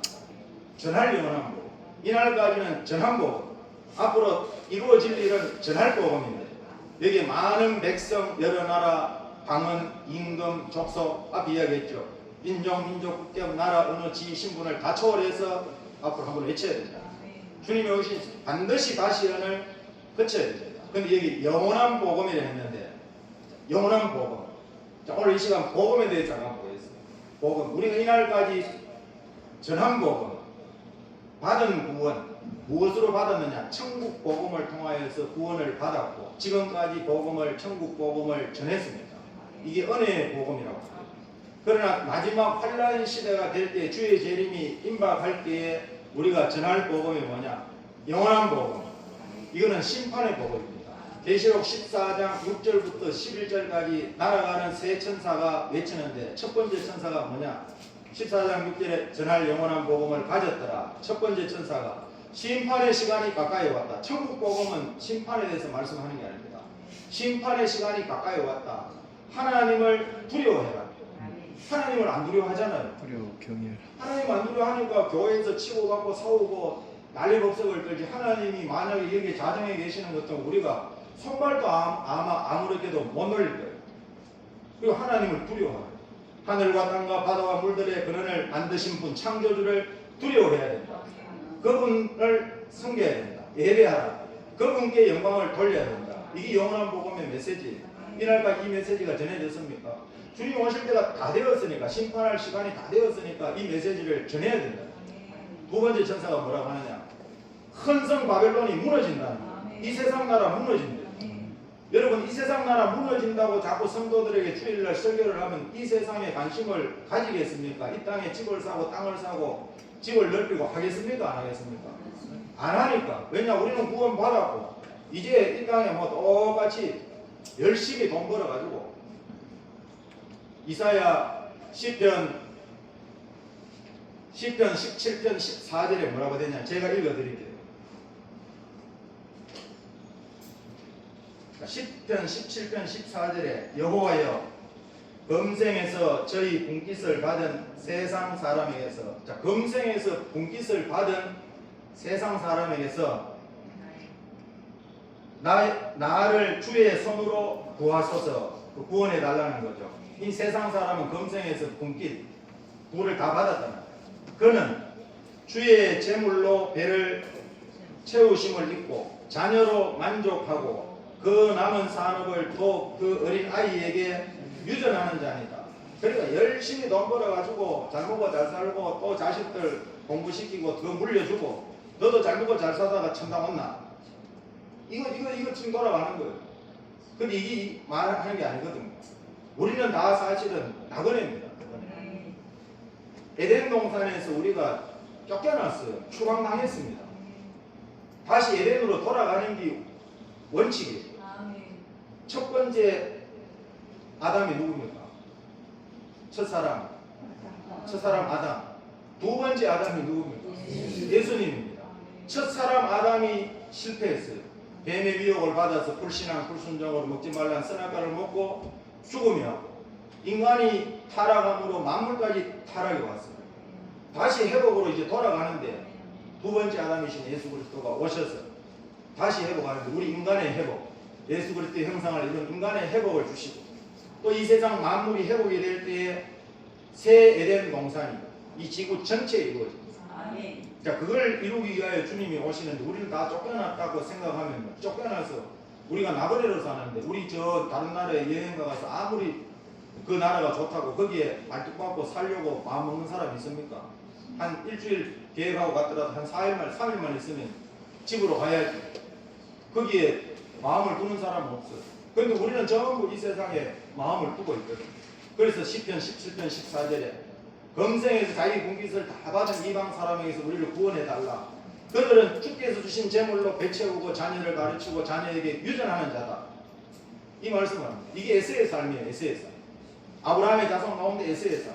전할 영원한 복음. 이날까지는 전한 복음. 앞으로 이루어질 일은 전할 복음인데 여기에 많은 백성, 여러 나라, 방언, 임금, 족속 앞에 이야기했죠. 인종, 민족, 국경, 나라, 언어, 지위, 신분을 다 초월해서 앞으로 한번 외쳐야 된다. 주님이 오신 반드시 다시 언을 거쳐야 됩니다. 근데 여기 영원한 복음이라 했는데 영원한 복음. 자, 오늘 이 시간 복음에 대해서 잠깐 보겠습니다. 복음. 우리가 이날까지 전한 복음, 받은 구원, 무엇으로 받았느냐? 천국 복음을 통하여서 구원을 받았고 지금까지 복음을 천국 복음을 전했습니다. 이게 은혜의 복음이라고 합니다. 그러나 마지막 환란 시대가 될 때 주의 재림이 임박할 때에 우리가 전할 복음이 뭐냐? 영원한 복음. 이거는 심판의 복음입니다. 계시록 14장 6절부터 11절까지 날아가는 세 천사가 외치는데 첫 번째 천사가 뭐냐? 14장 6절에 전할 영원한 복음을 가졌더라. 첫 번째 천사가 심판의 시간이 가까이 왔다. 천국 복음은 심판에 대해서 말씀하는 게 아닙니다. 심판의 시간이 가까이 왔다. 하나님을 두려워해라. 하나님을 안 두려워하잖아요. 두려워 경외. 하나님 안 두려워하니까 교회에서 치고받고 싸우고 난리법석을 떨지. 하나님이 만약에 여기 자정에 계시는 것도 우리가 손발도 아마 아무렇게도 못 놀릴 거예요. 그리고 하나님을 두려워해요. 하늘과 땅과 바다와 물들의 근원을 만드신 분 창조주를 두려워해야 된다. 그분을 섬겨야 된다. 예배하라. 그분께 영광을 돌려야 된다. 이게 영원한 복음의 메시지예요. 이날까지 이 메시지가 전해졌습니까? 주님 오실 때가 다 되었으니까, 심판할 시간이 다 되었으니까 이 메시지를 전해야 된다. 두 번째 천사가 뭐라고 하느냐? 큰 성 바벨론이 무너진다. 이 세상 나라 무너진다. 여러분, 이 세상 나라 무너진다고 자꾸 성도들에게 주일날 설교를 하면 이 세상에 관심을 가지겠습니까? 이 땅에 집을 사고 땅을 사고 집을 넓히고 하겠습니까? 안 하겠습니까? 안 하니까. 왜냐? 우리는 구원 받았고 이제 이 땅에 뭐 똑같이 열심히 돈 벌어가지고 이사야 10편 17편 14절에 뭐라고 되냐? 제가 읽어드릴게요. 10편 17편 14절에 여호와여 금생에서 저희 분깃을 받은 세상 사람에게서, 자, 금생에서 분깃을 받은 세상 사람에게서 나를 주의 손으로 구하소서. 그 구원해 달라는 거죠. 이 세상 사람은 금생에서 분깃 부를 다 받았잖아요. 그는 주의 제물로 배를 채우심을 입고 자녀로 만족하고 그 남은 산업을 또 그 어린 아이에게 유전하는 자니다. 그러니까 열심히 돈 벌어가지고 잘 먹어 잘 살고 또 자식들 공부시키고 더 물려주고 너도 잘 먹고 잘 살다가 천당 온나. 이거 지금 돌아가는 거예요. 근데 이게 말하는 게 아니거든요. 우리는 다 사실은 나그네입니다. 에덴 동산에서 우리가 쫓겨났어요. 추방당했습니다. 다시 에덴으로 돌아가는 게 원칙이에요. 첫 번째 아담이 누굽니까? 첫사람 아담. 두 번째 아담이 누굽니까? 예수님입니다. 첫사람 아담이 실패했어요. 뱀의 미혹을 받아서 불신앙 불순종으로 먹지 말라는 선악과를 먹고 죽으며 인간이 타락함으로 만물까지 타락이 왔어요. 다시 회복으로 이제 돌아가는데 두 번째 아담이신 예수 그리스도가 오셔서 다시 회복하는데 우리 인간의 회복, 예수 그리스도의 형상을 이룬 인간의 회복을 주시고 또 이 세상 만물이 회복이 될 때에 새 에덴 동산이 이 지구 전체에 이루어집니다. 자, 그걸 이루기 위하여 주님이 오시는데 우리는 다 쫓겨났다고 생각하면 쫓겨나서 우리가 나그네로 사는데 우리 저 다른 나라에 여행 가서 아무리 그 나라가 좋다고 거기에 말뚝박고 살려고 마음먹는 사람이 있습니까? 한 일주일 계획하고 갔더라도 한 4일만 3일만 있으면 집으로 가야지. 거기에 마음을 두는 사람은 없어요. 그런데 우리는 전부 이 세상에 마음을 두고 있거든. 그래서 10편 17편 14절에 금생에서 자기 분깃을 다 받은 이방 사람에게서 우리를 구원해달라. 그들은 주께서 주신 재물로 배채우고 자녀를 가르치고 자녀에게 유전하는 자다. 이 말씀을 합니다. 이게 에서의 삶이에요. 에서의 삶. 아브라함의 자손 가운데 에서의 삶.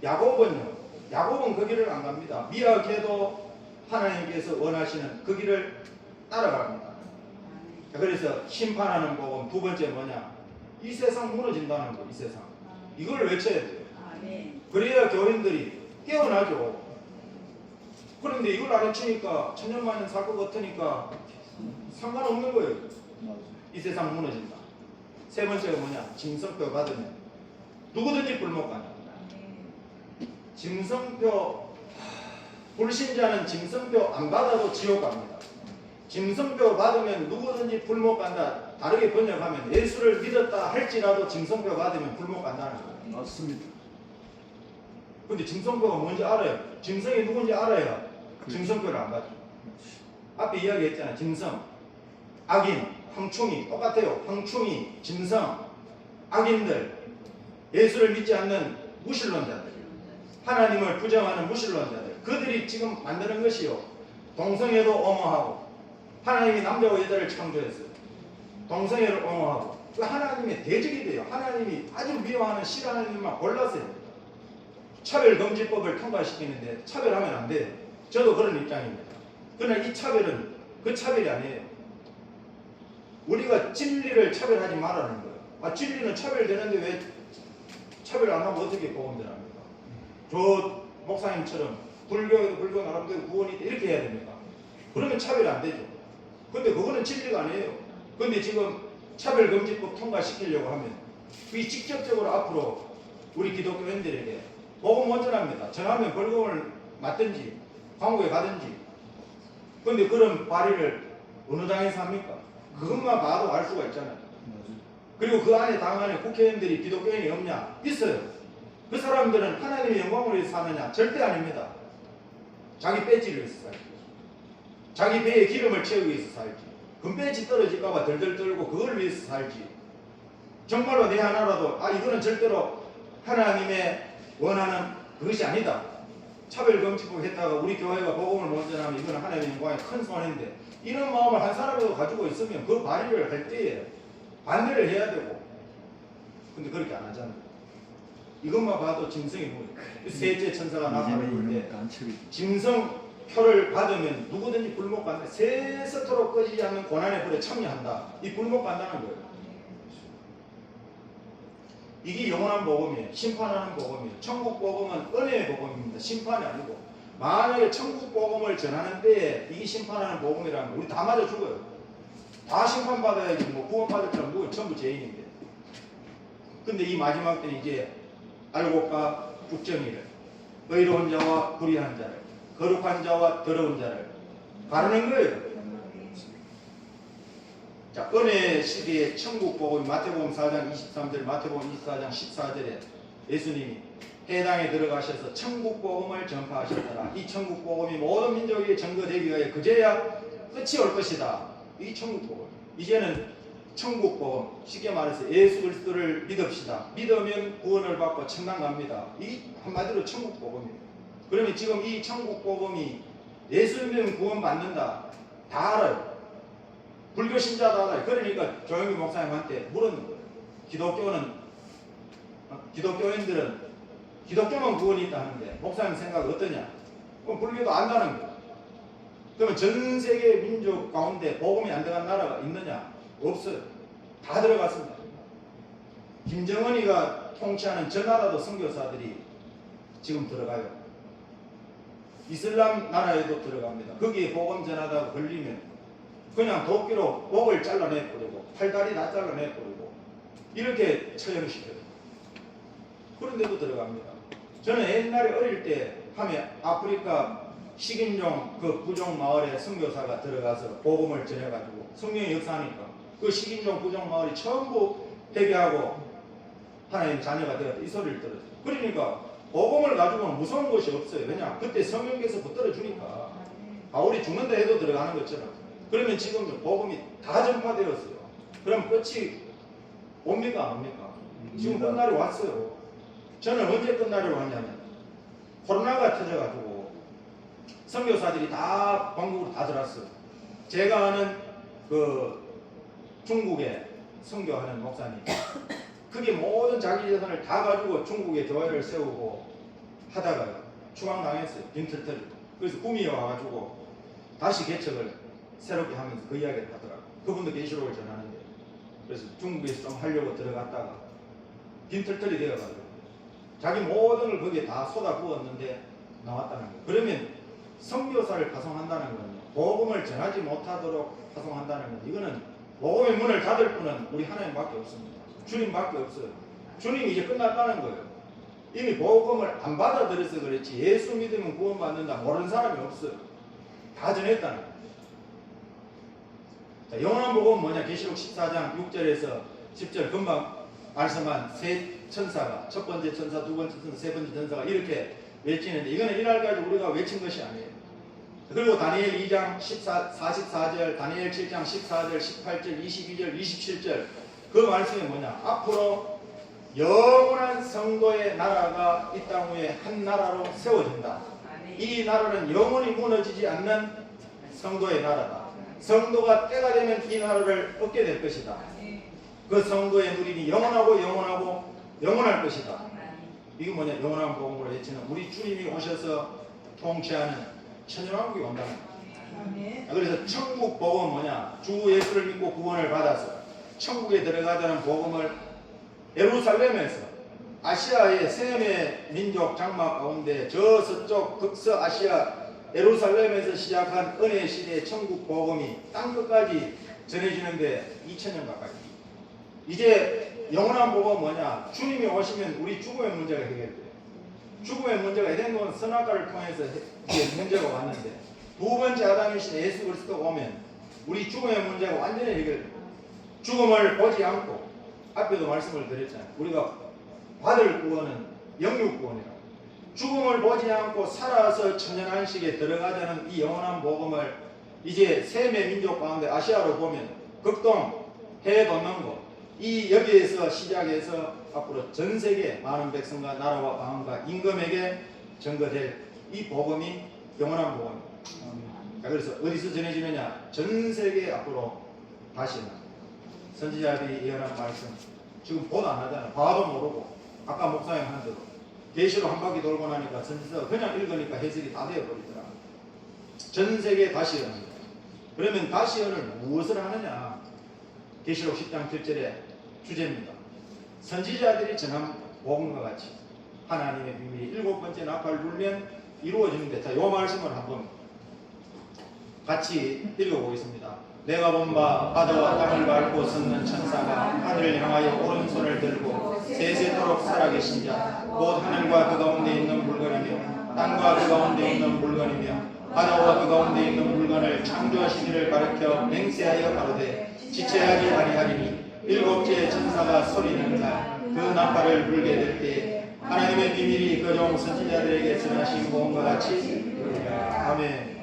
야곱은요, 야곱은 그 길을 안 갑니다. 미약해도 하나님께서 원하시는 그 길을 따라갑니다. 자, 그래서 심판하는 복음 두 번째 뭐냐? 이 세상 무너진다는 거, 이 세상. 이걸 외쳐야 돼요. 그래야 교인들이 깨어나죠. 그런데 이걸 안 외치니까 천년만년 살 것 같으니까 상관없는 거예요. 맞아요. 이 세상 무너진다. 세 번째가 뭐냐? 징성표 받으면 누구든지 불못 간다. 징성표, 불신자는 징성표 안 받아도 지옥 갑니다. 징성표 받으면 누구든지 불못 간다. 다르게 번역하면 예수를 믿었다 할지라도 징성표 받으면 불못 간다는 거예요. 맞습니다. 근데 징성표가 뭔지 알아요. 징성이 누군지 알아야 그렇죠. 징성표를 안 받죠. 앞에 이야기했잖아요. 징성, 악인, 황충이 똑같아요. 황충이, 징성, 악인들, 예수를 믿지 않는 무신론자들, 하나님을 부정하는 무신론자들, 그들이 지금 만드는 것이요. 동성애도 옹호하고 하나님이 남자와 여자를 창조했어요. 동성애를 옹호하고 그 하나님의 대적이 돼요. 하나님이 아주 미워하는 싫어하는 일만 골랐어요. 차별금지법을 통과시키는데 차별하면 안 돼요. 저도 그런 입장입니다. 그러나 이 차별은 그 차별이 아니에요. 우리가 진리를 차별하지 말라는 거예요. 아, 진리는 차별되는데 왜 차별 안 하고 어떻게 복음 전합니까? 저 목사님처럼 불교에도 불교 나름대로 구원이 있다 이렇게 해야 됩니까? 그러면 차별이 안 되죠. 근데 그거는 진리가 아니에요. 근데 지금 차별금지법 통과시키려고 하면 그게 직접적으로 앞으로 우리 기독교인들에게 복음 원전합니다. 전하면 벌금을 맞든지 감옥에 가든지. 근데 그런 발의를 어느 당에서 합니까? 그것만 봐도 알 수가 있잖아요. 맞아요. 그리고 그 안에 당 안에 국회의원들이 기독교인이 없냐? 있어요. 그 사람들은 하나님의 영광을 위해서 사느냐? 절대 아닙니다. 자기 배지를 위해서 살지. 자기 배에 기름을 채우기 위해서 살지. 금배지 떨어질까봐 덜덜 떨고 그걸 위해서 살지. 정말로 내 하나라도 이거는 절대로 하나님의 원하는 그것이 아니다. 차별금지법 했다가 우리 교회가 복음을 못 전하면 이거는 하나님의 영광의 큰 손해인데 이런 마음을 한 사람이라도 가지고 있으면 그 발의를 할 때에 반대를 해야 되고 근데 그렇게 안 하잖아요. 이것만 봐도 짐승이 뭐예요? 셋째 천사가 나타나는 때 짐승표를 받으면 누구든지 불못 간다. 세세토록 꺼지지 않는 고난의 불에 참여한다. 이 불못 간다는 거예요. 이게 영원한 복음이에요. 심판하는 복음이에요. 천국 복음은 은혜의 복음입니다. 심판이 아니고 만약에 천국 복음을 전하는 때에 이게 심판하는 복음이라면 우리 다 맞아 죽어요. 다 심판받아야지 뭐 구원받을 사람 누구는 전부 죄인인데. 근데 이 마지막 때는 이제 알곡과 죽정이를 의로운 자와 불의한 자를 거룩한 자와 더러운 자를 가르는 거예요. 자, 은혜 시대의 천국 복음 마태복음 4장 23절, 마태복음 24장 14절에 예수님이 해당에 들어가셔서 천국 복음을 전파하셨더라. 이 천국 복음이 모든 민족에게 전거되기 위하여 그제야 끝이 올 것이다. 이 천국 복음. 이제는 천국 복음, 쉽게 말해서 예수 그리스도를 믿읍시다. 믿으면 구원을 받고 천당 갑니다. 이 한마디로 천국 복음이에요. 그러면 지금 이 천국 복음이 예수 믿으면 구원 받는다. 다 알아요. 불교 신자도 알아요. 그러니까 조영기 목사님한테 물었는 거예요. 기독교인들은 기독교만 구원이 있다 하는데 목사님 생각은 어떠냐? 그럼 불교도 안다는 거예요. 그러면 전 세계 민족 가운데 복음이 안 들어간 나라가 있느냐? 없어요. 다 들어갔습니다. 김정은이가 통치하는 저 나라도 선교사들이 지금 들어가요. 이슬람 나라에도 들어갑니다. 거기에 복음 전하다가 걸리면 그냥 도끼로 목을 잘라내버리고 팔다리 다 잘라내버리고 이렇게 처형시켜요. 그런데도 들어갑니다. 저는 옛날에 어릴 때 하면 아프리카 식인종 그 부족 마을에 선교사가 들어가서 복음을 전해가지고 성령의 역사하니까 그 식인종 부족 마을이 전부 회개하고 하나님 자녀가 되었다 이 소리를 들었어요. 그러니까 복음을 가지고는 무서운 것이 없어요. 왜냐 그때 성령께서 붙들어 주니까 바울이 죽는다 해도 들어가는 것처럼. 그러면 지금 복음이 다 전파되었어요. 그럼 끝이 옵니까 안 옵니까? 지금 끝날이 왔어요. 저는 언제 끝날이라고 하냐면 코로나가 터져가지고 선교사들이 다 방국으로 다 들어왔어요. 제가 아는 그 중국에 선교하는 목사님 그게 모든 자기 재산을 다 가지고 중국에 교회를 세우고 하다가요 추방당했어요. 빈털털이. 그래서 구미에 와가지고 다시 개척을 새롭게 하면서 그 이야기를 하더라고요. 그분도 계시록을 전하는데, 그래서 중국에서 좀 하려고 들어갔다가 빈털털이 되어가지고 자기 모든 걸 거기에 다 쏟아 부었는데 나왔다는 거예요. 그러면 선교사를 파송한다는 거는 복음을 전하지 못하도록 파송한다는 건, 이거는 복음의 문을 닫을 분은 우리 하나님밖에 없습니다. 주님밖에 없어요. 주님이 이제 끝났다는 거예요. 이미 복음을 안 받아들여서 그렇지, 예수 믿으면 구원받는다 모르는 사람이 없어요. 다 전했다는 거예요. 자, 영원한 복음은 뭐냐? 계시록 14장 6절에서 10절 금방 말씀한 세 천사가, 첫 번째 천사, 두 번째 천사, 세 번째 천사가 이렇게 외치는데, 이거는 이날까지 우리가 외친 것이 아니에요. 그리고 다니엘 2장 44절, 다니엘 7장 14절, 18절, 22절, 27절 그 말씀이 뭐냐? 앞으로 영원한 성도의 나라가 이 땅 위에 한 나라로 세워진다. 이 나라는 영원히 무너지지 않는 성도의 나라다. 성도가 때가 되면 이 나라를 얻게 될 것이다. 그 성도의 누림이 영원하고 영원하고 영원할 것이다. 이게 뭐냐? 영원한 복음으로 외치는 우리 주님이 오셔서 통치하는 천년왕국이 온다는 거예요. 그래서 천국 복음은 뭐냐? 주 예수를 믿고 구원을 받아서 천국에 들어가자는 복음을 예루살렘에서 아시아의 세계 민족 장막 가운데 저 서쪽 극서아시아 예루살렘에서 시작한 은혜 시대의 천국 복음이 땅끝까지 전해지는데 2000년 가까이. 이제 영원한 복음은 뭐냐? 주님이 오시면 우리 죽음의 문제가 해결돼요. 죽음의 문제가 에덴동 선악과를 통해서 문제가 왔는데, 두 번째 아담이신 예수 그리스도가 오면 우리 죽음의 문제가 완전히 해결돼요. 죽음을 보지 않고, 앞에도 말씀을 드렸잖아요. 우리가 받을 구원은 영육 구원이라고. 죽음을 보지 않고 살아서 천년안식에 들어가자는 이 영원한 복음을 이제 세계 민족 가운데 아시아로 보면 극동, 해동남고 이 여기에서 시작해서 앞으로 전 세계 많은 백성과 나라와 방언과 임금에게 전거될 이 복음이 영원한 복음입니다. 그래서 어디서 전해지느냐? 전 세계 앞으로 다시는 선지자들이 예언한 말씀 지금 보도 안 하잖아요. 봐도 모르고 아까 목사님 한 대로 계시로 한 바퀴 돌고 나니까 선지자가 그냥 읽으니까 해석이 다 되어버리더라. 전 세계에 다시 예언합니다. 그러면 다시 예언을 무엇을 하느냐? 계시록 10장 7절의 주제입니다. 선지자들이 전한 복음과 같이 하나님의 비밀이 일곱 번째 나팔을 불면 이루어지는데, 자, 요 말씀을 한번 같이 읽어보겠습니다. 내가 본 바 바다와 땅을 밟고 섰는 천사가 하늘을 향하여 오른손을 들고 세세토록 살아계신 자, 곧 하늘과 그 가운데 있는 물건이며 땅과 그 가운데 있는 물건이며 바다와 그 가운데 있는 물건을 창조하신 이를 가르쳐 맹세하여 가로되 지체하지 아니하리니, 일곱째 천사가 소리는 날 그 나팔을 불게 될 때에 하나님의 비밀이 그 종 선지자들에게 전하신 복음과 같이 아멘.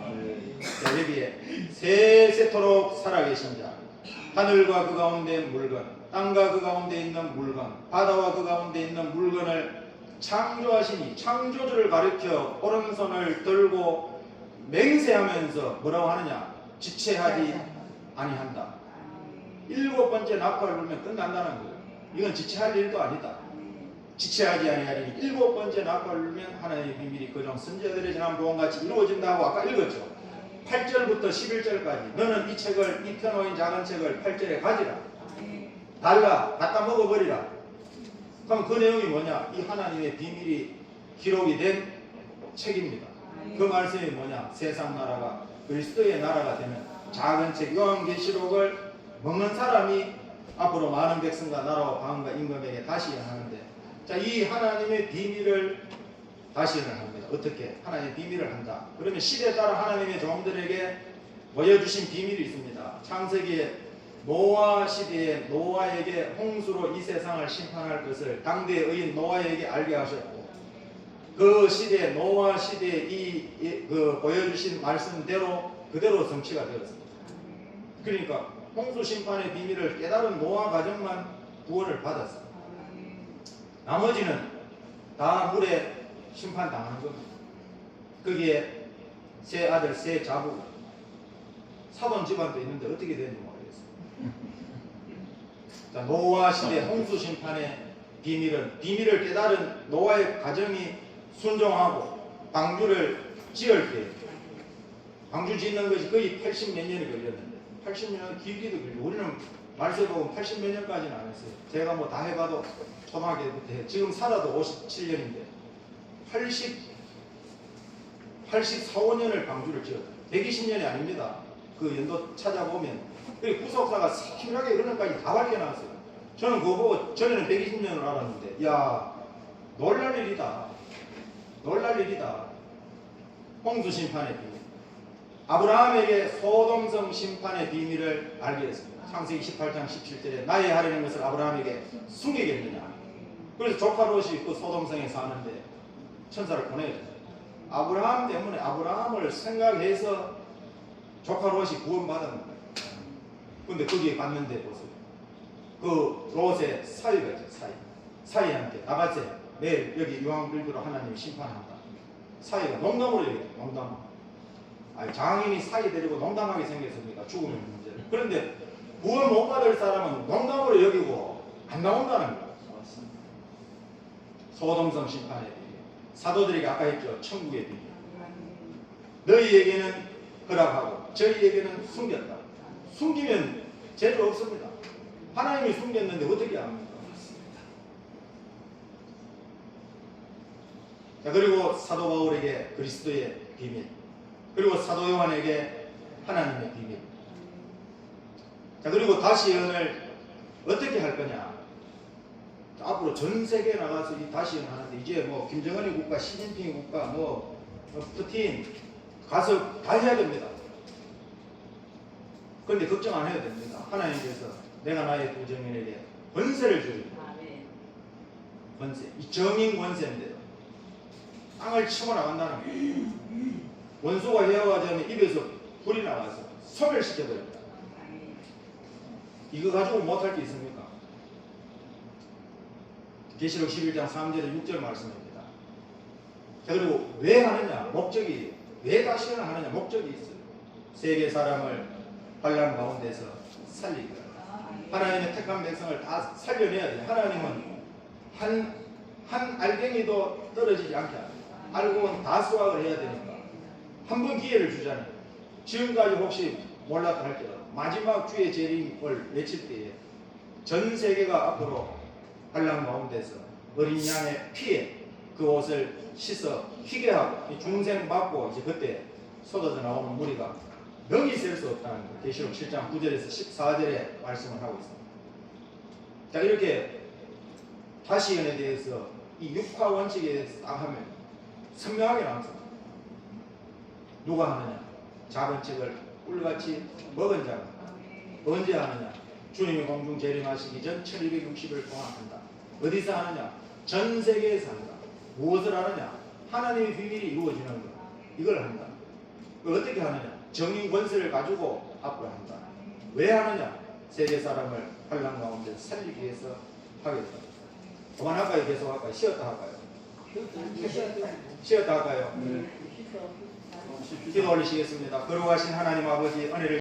자, 여기에 세세토록 살아계신 자, 하늘과 그 가운데 물건, 땅과 그 가운데 있는 물건, 바다와 그 가운데 있는 물건을 창조하시니, 창조주를 가리켜 오른손을 들고 맹세하면서 뭐라고 하느냐? 지체하지 아니한다. 일곱 번째 나팔을 불면 끝난다는 거예요. 이건 지체할 일도 아니다. 지체하지 아니하리니, 일곱 번째 나팔을 불면 하나님의 비밀이 그종 선지자들의 전한 복음같이 이루어진다고 아까 읽었죠. 8절부터 11절까지 너는 이 책을, 이 펴놓인 작은 책을 8절에 가지라. 달라, 갖다 먹어버리라. 그럼 그 내용이 뭐냐? 이 하나님의 비밀이 기록이 된 책입니다. 그 말씀이 뭐냐? 세상 나라가 그리스도의 나라가 되는 작은 책 요한계시록을 먹는 사람이 앞으로 많은 백성과 나라와 방언과 임금에게 다시 예언하는데, 자, 이 하나님의 비밀을 다시 예언합니다. 어떻게? 하나님의 비밀을 한다. 그러면 시대에 따라 하나님의 종들에게 보여주신 비밀이 있습니다. 창세기에 노아 시대에 노아에게 홍수로 이 세상을 심판할 것을 당대의 의인 노아에게 알게 하셨고, 그 시대 노아 시대에 그 보여주신 말씀대로 그대로 성취가 되었습니다. 그러니까 홍수 심판의 비밀을 깨달은 노아 가정만 구원을 받았습니다. 나머지는 다 물에 심판당하는 겁니다. 거기에 세 아들 세 자부 사돈 집안도 있는데 어떻게 되는지 모르겠어요. 자, 노아 시대 홍수 심판의 비밀은, 비밀을 깨달은 노아의 가정이 순종하고 방주를 지을 때 방주 짓는 것이 거의 80 몇 년이 걸렸는데 80년 길기도 걸리고 우리는 말세 보면 80 몇 년까지는 안 했어요. 제가 뭐 다 해봐도 초등학교 때부터 해. 지금 살아도 57년인데 84, 5년을 방주를 지었어요. 120년이 아닙니다. 그 연도 찾아보면 그리고 구속사가 세밀하게 그런 것까지 다 밝혀놨어요. 저는 그거 보고 전에는 120년을 알았는데 야 놀랄 일이다. 놀랄 일이다. 홍수 심판의 비밀. 아브라함에게 소돔성 심판의 비밀을 알게 됐습니다. 창세기 18장 17절에 나의 하려는 것을 아브라함에게 숨기겠느냐. 그래서 조카 롯이 그 소돔성에 사는데 천사를 보내줬어요. 아브라함 때문에 아브라함을 생각해서 조카 롯이 구원받은 거예요. 근데 거기에 갔는데 보세요. 그 롯의 사위가 있죠. 사위한테 나가세요. 내일 여기 유황불교로 하나님이 심판한다. 사위가 농담으로 얘기해요. 농담. 아니, 장인이 사위 데리고 농담하게 생겼습니까? 죽음의 문제를. 그런데 구원 못 받을 사람은 농담으로 여기고 안 나온다는 거예요. 소돔성 심판의 비밀. 사도들에게 아까 했죠. 천국의 비밀. 너희에게는 허락하고 저희에게는 숨겼다. 숨기면 죄도 없습니다. 하나님이 숨겼는데 어떻게 합니까? 자, 그리고 사도 바울에게 그리스도의 비밀. 그리고 사도 요한에게 하나님의 비밀. 자, 그리고 다시 예언을 어떻게 할 거냐? 자, 앞으로 전 세계에 나가서 이 다시 예언하는데 이제 뭐 김정은이 국가, 시진핑이 국가, 뭐 푸틴 가서 다 해야 됩니다. 그런데 걱정 안 해도 됩니다. 하나님께서 내가 나의 두 정인에게 권세를 주리라. 권세. 이 정인 권세인데요. 땅을 치고 나간다는 거예요. 원수가 헤어가자면 입에서 불이 나가서 소멸시켜버립니다. 이거 가지고 못할 게 있습니까? 계시록 11장 3절에 6절 말씀입니다. 자, 그리고 왜 하느냐? 목적이, 왜 다시 하느냐? 목적이 있어요. 세계 사람을 환난 가운데서 살리기. 하나님의 택한 백성을 다 살려내야 돼요. 하나님은 한 알갱이도 떨어지지 않게 합니다. 알고는 다 수확을 해야 되니까 한 번 기회를 주잖아요. 지금까지 혹시 몰랐다 할지라도 마지막 주의 재림을 외칠 때에 전 세계가 앞으로 환난 가운데서 어린 양의 피에 그 옷을 씻어 희게 하고 중생 받고 이제 그때 쏟아져 나오는 무리가 명이 셀 수 없다는 거. 계시록 7장 9절에서 14절에 말씀을 하고 있습니다. 자, 이렇게 다시연에 대해서 이 육화 원칙에 대해서 딱 하면 선명하게 나왔습니다. 누가 하느냐? 작은 책을 꿀같이 먹은 자가 언제 하느냐? 주님이 공중 재림하시기 전 1260일 동안 한다. 어디서 하느냐? 전 세계에서 한다. 무엇을 하느냐? 하나님의 비밀이 이루어지는 것. 이걸 한다. 어떻게 하느냐? 정인 권세를 가지고 앞으로 한다. 왜 하느냐? 세계 사람을 환난 가운데 살리기 위해서 하겠다. 그만할까요? 계속 할까요? 쉬었다 할까요? 쉬었다 할까요? 기도 올리시겠습니다. 거룩하신 하나님 아버지 은혜를